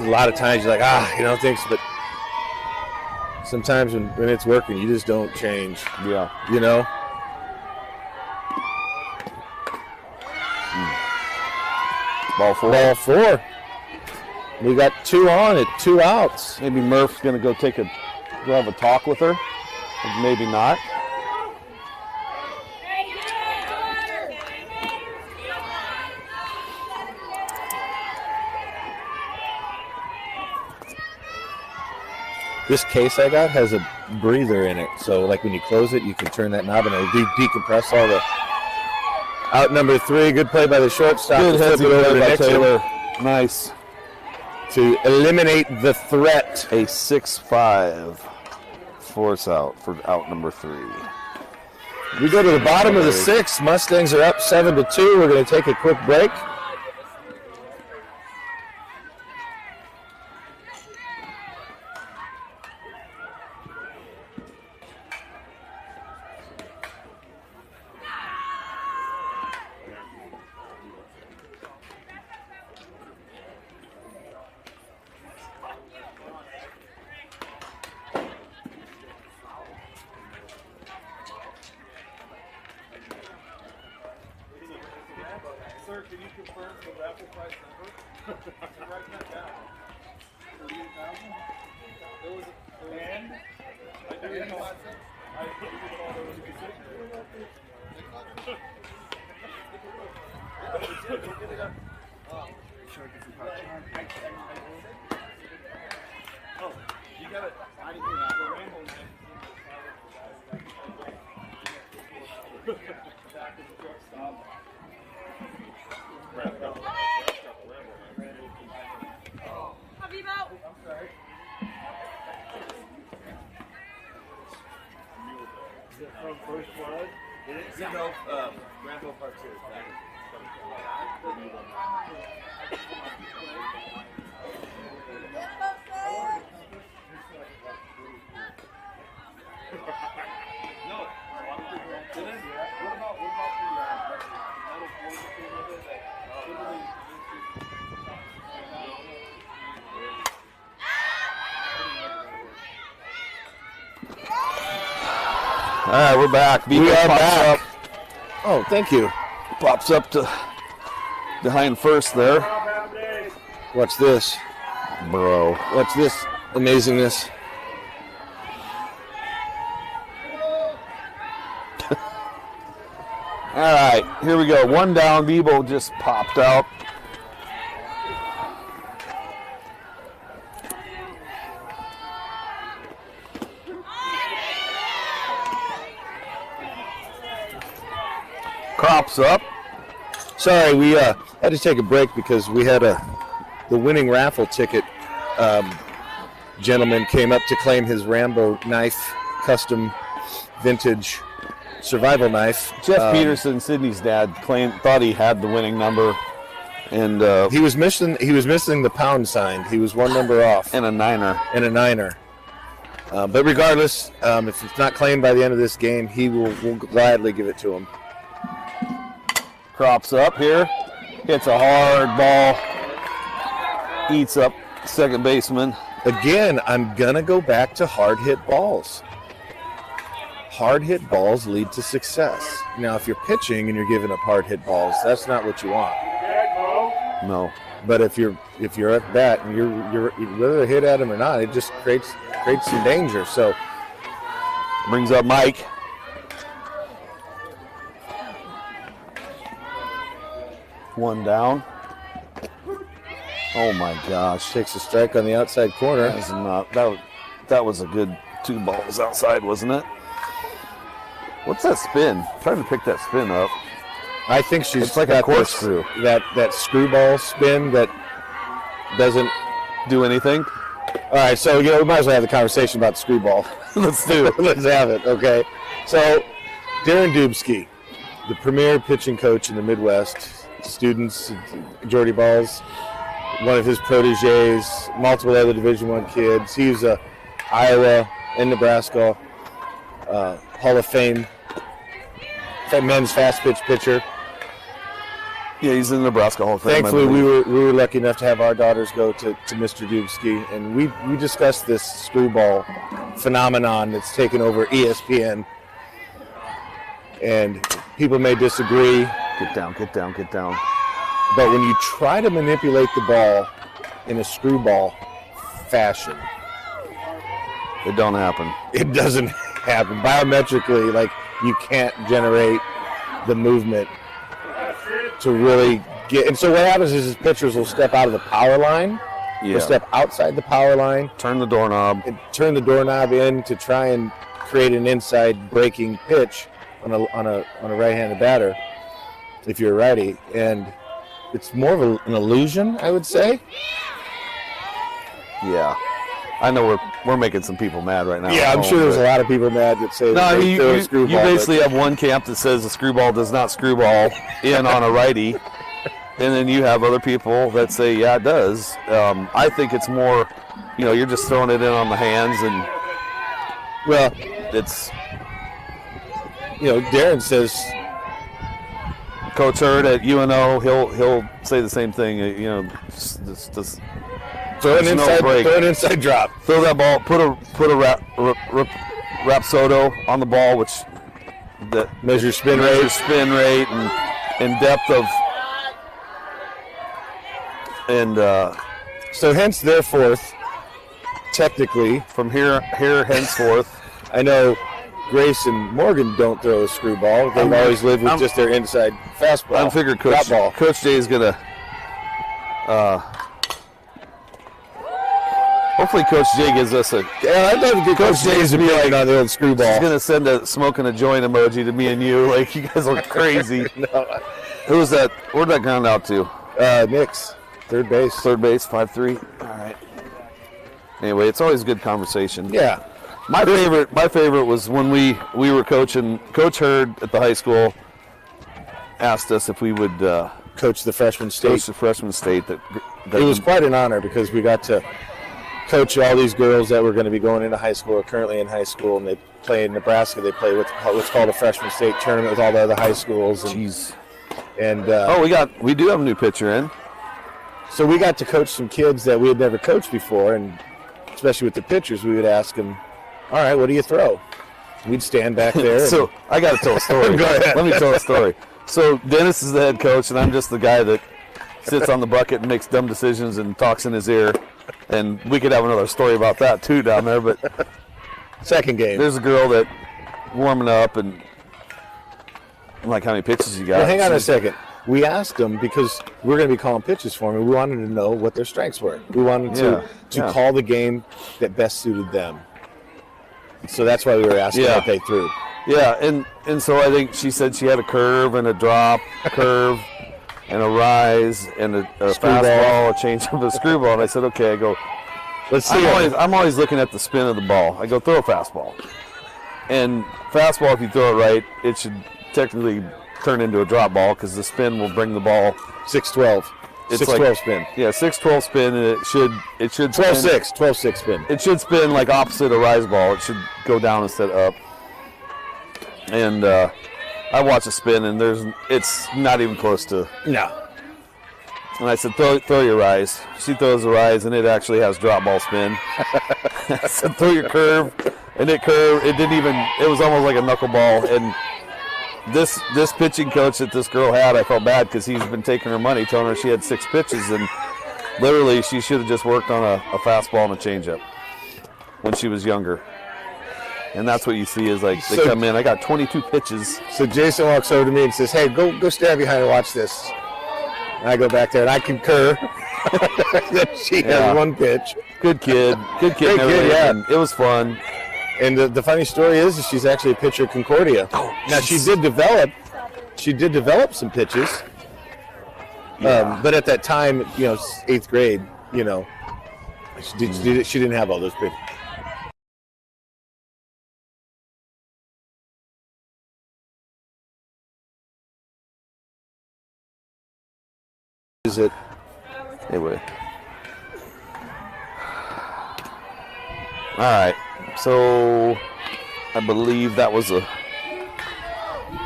a lot of times you're like, thanks, but sometimes when it's working, you just don't change. Yeah. Ball 4. Ball 4. We got 2 on it, 2 outs. Maybe Murph's going to go have a talk with her. Or maybe not. This case I got has a breather in it, so like when you close it, you can turn that knob and it'll decompress all the. Out number 3, good play by the shortstop. Good headsy play by Taylor. Nice. to eliminate the threat. A 6-5 force out for out number 3. We go to the bottom of the 6th. Mustangs are up 7-2. We're going to take a quick break. Sir, can you confirm the raffle price number? Write that down. 38,000? There was and I do recall there was a decision. Oh, you got it. I didn't hear that. The rainbow man. Back in the truck stop. From First Blood? Yeah, no, Rambo Part 2. No. What about the All right, we're back. We are back. Oh, thank you. Pops up to behind first there. Watch this. Bro. Watch this amazingness. All right, here we go. One down. Bebo just popped out. Crops up. Sorry, we had to take a break because we had the winning raffle ticket gentleman came up to claim his Rambo knife, custom vintage survival knife. Jeff Peterson, Sydney's dad, thought he had the winning number, and he was missing the pound sign. He was one number off. And a niner. But regardless, if it's not claimed by the end of this game, we'll gladly give it to him. Crops up here. Hits a hard ball. Eats up second baseman. Again, I'm going to go back to hard hit balls. Hard hit balls lead to success. Now, if you're pitching and you're giving up hard hit balls, that's not what you want. No. But if you're at bat and you're whether they hit at him or not, it just creates some danger. So brings up Mike. One down. Oh my gosh! Takes a strike on the outside corner. That was a good 2 balls outside, wasn't it? What's that spin? I'm trying to pick that spin up. I think she's like a corkscrew. That screwball spin that doesn't do anything. All right, so we might as well have the conversation about the screwball. Let's do it. Let's have it. Okay. So Darren Dubsky, the premier pitching coach in the Midwest. Students, Jordy Balls, one of his proteges, multiple other Division I kids. He's a Iowa and Nebraska Hall of Fame men's fast pitch pitcher. Yeah, he's in the Nebraska Hall of Fame. Thankfully, we were lucky enough to have our daughters go to Mr. Dubsky, and we discussed this screwball phenomenon that's taken over ESPN. And people may disagree. Get down. But when you try to manipulate the ball in a screwball fashion, it don't happen. It doesn't happen. Biometrically, you can't generate the movement to really get. And so what happens is pitchers will step out of the power line. Yeah. They'll step outside the power line. Turn the doorknob. And turn the doorknob in to try and create an inside breaking pitch on a right-handed batter, if you're a righty, and it's more of an illusion, I would say. Yeah. I know we're making some people mad right now. Yeah, I'm sure there's a lot of people mad that say no, they throw a you screwball. basically have one camp that says a screwball does not screwball in on a righty, and then you have other people that say, yeah, it does. I think it's more, you're just throwing it in on the hands, and well, it's. Darren says, Coach Hurd at UNO, he'll say the same thing. Just throw an inside drop. Throw that ball. Put a rapsodo on the ball, which that measures spin rate and depth of. And so hence therefore, technically from here henceforth, I know Grace and Morgan don't throw a screwball. They've always lived with just their inside fastball. I figured Coach Jay is gonna. Hopefully, Coach Jay gives us a. Yeah, I'd love to get Coach Jay's opinion on the old screwball. He's gonna send a smoking a joint emoji to me and you. Like, you guys look crazy. No. Who was that? Where'd that ground out to? Nick's third base. 5-3. All right. Anyway, it's always good conversation. Yeah. My favorite was when we were coaching. Coach Hurd at the high school asked us if we would coach the freshman state. Coach the freshman state. That it was quite an honor because we got to coach all these girls that were going to be going into high school or currently in high school, and they play in Nebraska. They play what's called a freshman state tournament with all the other high schools. And we do have a new pitcher in. So we got to coach some kids that we had never coached before, and especially with the pitchers, we would ask them, all right, what do you throw? We'd stand back there. So I got to tell a story. Go ahead. Let me tell a story. So Dennis is the head coach, and I'm just the guy that sits on the bucket and makes dumb decisions and talks in his ear. And we could have another story about that too down there. But second game, there's a girl that warming up, and I'm like, how many pitches you got? Well, hang on a second. We asked them because we're going to be calling pitches for them, and we wanted to know what their strengths were. We wanted to call the game that best suited them. So that's why we were asking what they threw. Yeah, and so I think she said she had a curve and a drop, curve and a rise and a fastball, a changeup, a screwball. And I said, okay. I go, let's see. I'm always looking at the spin of the ball. I go, throw a fastball. And fastball, if you throw it right, it should technically turn into a drop ball because the spin will bring the ball 6-12. It's 6-12 spin. Yeah, 6-12 spin, and it should 12-6 spin. It should spin like opposite a rise ball. It should go down instead of up. And I watch a spin, and it's not even close to. No. And I said, throw your rise. She throws the rise, and it actually has drop ball spin. I said, throw your curve, and it curved. It didn't even. It was almost like a knuckleball. And this pitching coach that this girl had, I felt bad because he's been taking her money, telling her she had 6 pitches, and literally she should have just worked on a fastball and a changeup when she was younger. And that's what you see is like they come in. I got 22 pitches. So Jason walks over to me and says, "Hey, go stand behind and watch this." And I go back there and I concur that she has 1 pitch. Good kid. Great kid, yeah. And it was fun. And the funny story is she's actually a pitcher at Concordia. Oh, now she did develop some pitches. Yeah. But at that time, 8th grade, she didn't have all those pitches. Is it? Anyway. All right. So I believe that was we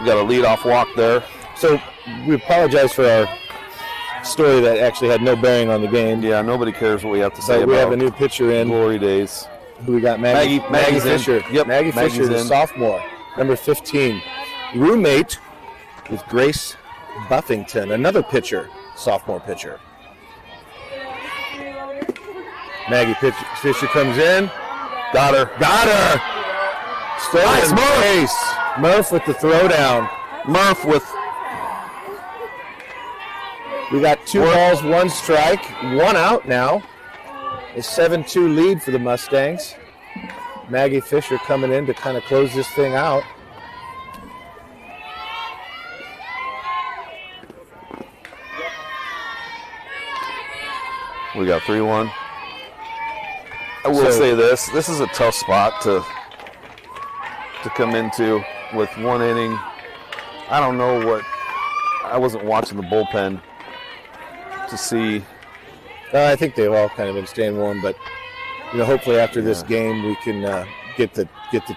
got a leadoff walk there. So we apologize for our story that actually had no bearing on the game. Yeah, nobody cares what we have to say about. We have a new pitcher in. Glory days. Who we got? Maggie Fisher. Yep. Maggie Fisher, the sophomore, number 15, roommate with Grace Buffington, another pitcher, sophomore pitcher. Maggie Fisher comes in. Got her. Nice Murph. Murph with the throwdown. We got 2 balls, 1 strike, 1 out now. A 7-2 lead for the Mustangs. Maggie Fisher coming in to kind of close this thing out. We got 3-1. I will say this. This is a tough spot to come into with 1 inning. I don't know what. I wasn't watching the bullpen to see. I think they've all kind of been staying warm, but hopefully after this game we can get the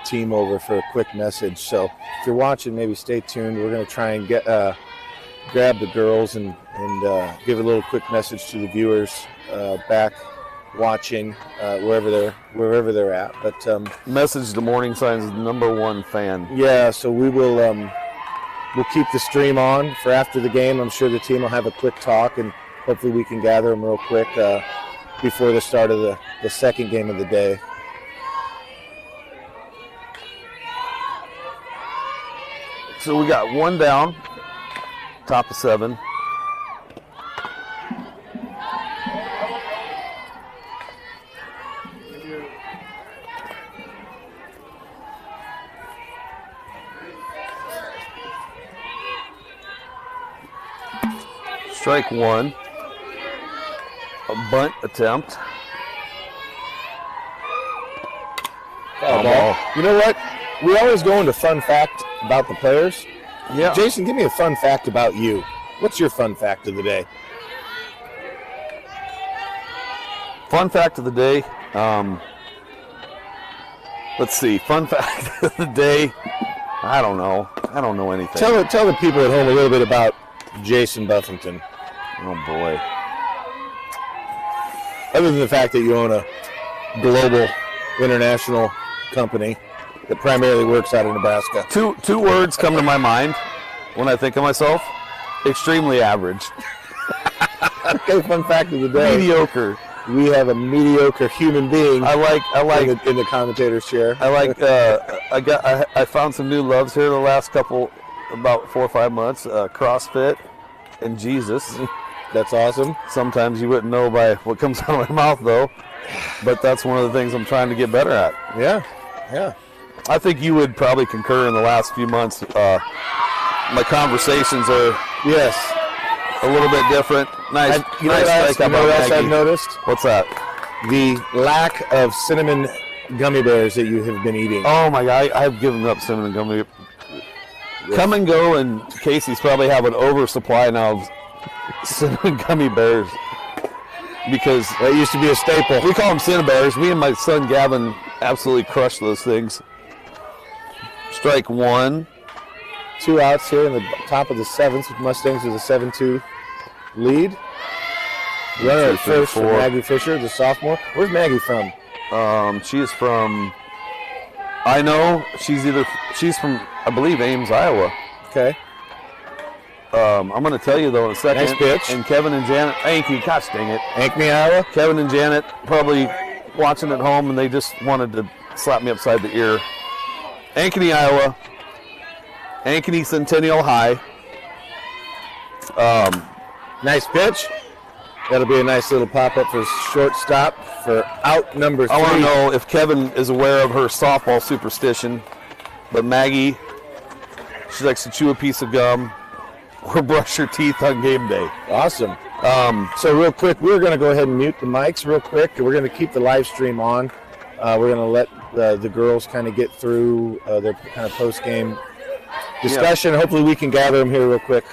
team over for a quick message. So if you're watching, maybe stay tuned. We're going to try and grab the girls and give a little quick message to the viewers back watching wherever they're at. But Message to Morning Sign's #1 fan. yeah, so we will we'll keep the stream on for after the game. I'm sure the team will have a quick talk, and hopefully we can gather them real quick before the start of the second game of the day. So we got 1 down, top of 7. Strike 1. A bunt attempt. Ball. You know what? We always go into fun fact about the players. Yeah. Jason, give me a fun fact about you. What's your fun fact of the day? Fun fact of the day. Let's see. Fun fact of the day. I don't know. I don't know anything. Tell the people at home a little bit about Jason Buffington. Oh boy. Other than the fact that you own a global international company that primarily works out of Nebraska. Two words come to my mind when I think of myself. Extremely average. Okay, fun fact of the day. Mediocre. We have a mediocre human being. I like in the commentator's chair. I like. I found some new loves here the last about 4 or 5 months. CrossFit and Jesus. That's awesome. Sometimes you wouldn't know by what comes out of my mouth though, but that's one of the things I'm trying to get better at. Yeah. I think you would probably concur in the last few months. My conversations are a little bit different. Nice. You know what else I've noticed? What's that? The lack of cinnamon gummy bears that you have been eating. Oh my God, I've given up cinnamon gummy. Come and Go and Casey's probably have an oversupply now of cinnamon gummy bears because that used to be a staple. We call them Cinnabears. Me and my son Gavin absolutely crush those things. Strike 1. 2 outs here in the top of the 7th with Mustangs with a 7-2 lead. Runner at first for Maggie Fisher, the sophomore. Where's Maggie from? She is from. I know she's from, I believe, Ames, Iowa. Okay. I'm going to tell you though in a second. Nice pitch. And Kevin and Janet, Ankeny, gosh dang it. Ankeny, Iowa. Kevin and Janet probably watching at home, and they just wanted to slap me upside the ear. Ankeny, Iowa. Ankeny Centennial High. Nice pitch. That'll be a nice little pop-up for shortstop for out number 3. I want to know if Kevin is aware of her softball superstition, but Maggie, she likes to chew a piece of gum or brush her teeth on game day. Awesome. So real quick, we're going to go ahead and mute the mics real quick. We're going to keep the live stream on. We're going to let the girls kind of get through their kind of post-game discussion. Yeah. Hopefully we can gather them here real quick.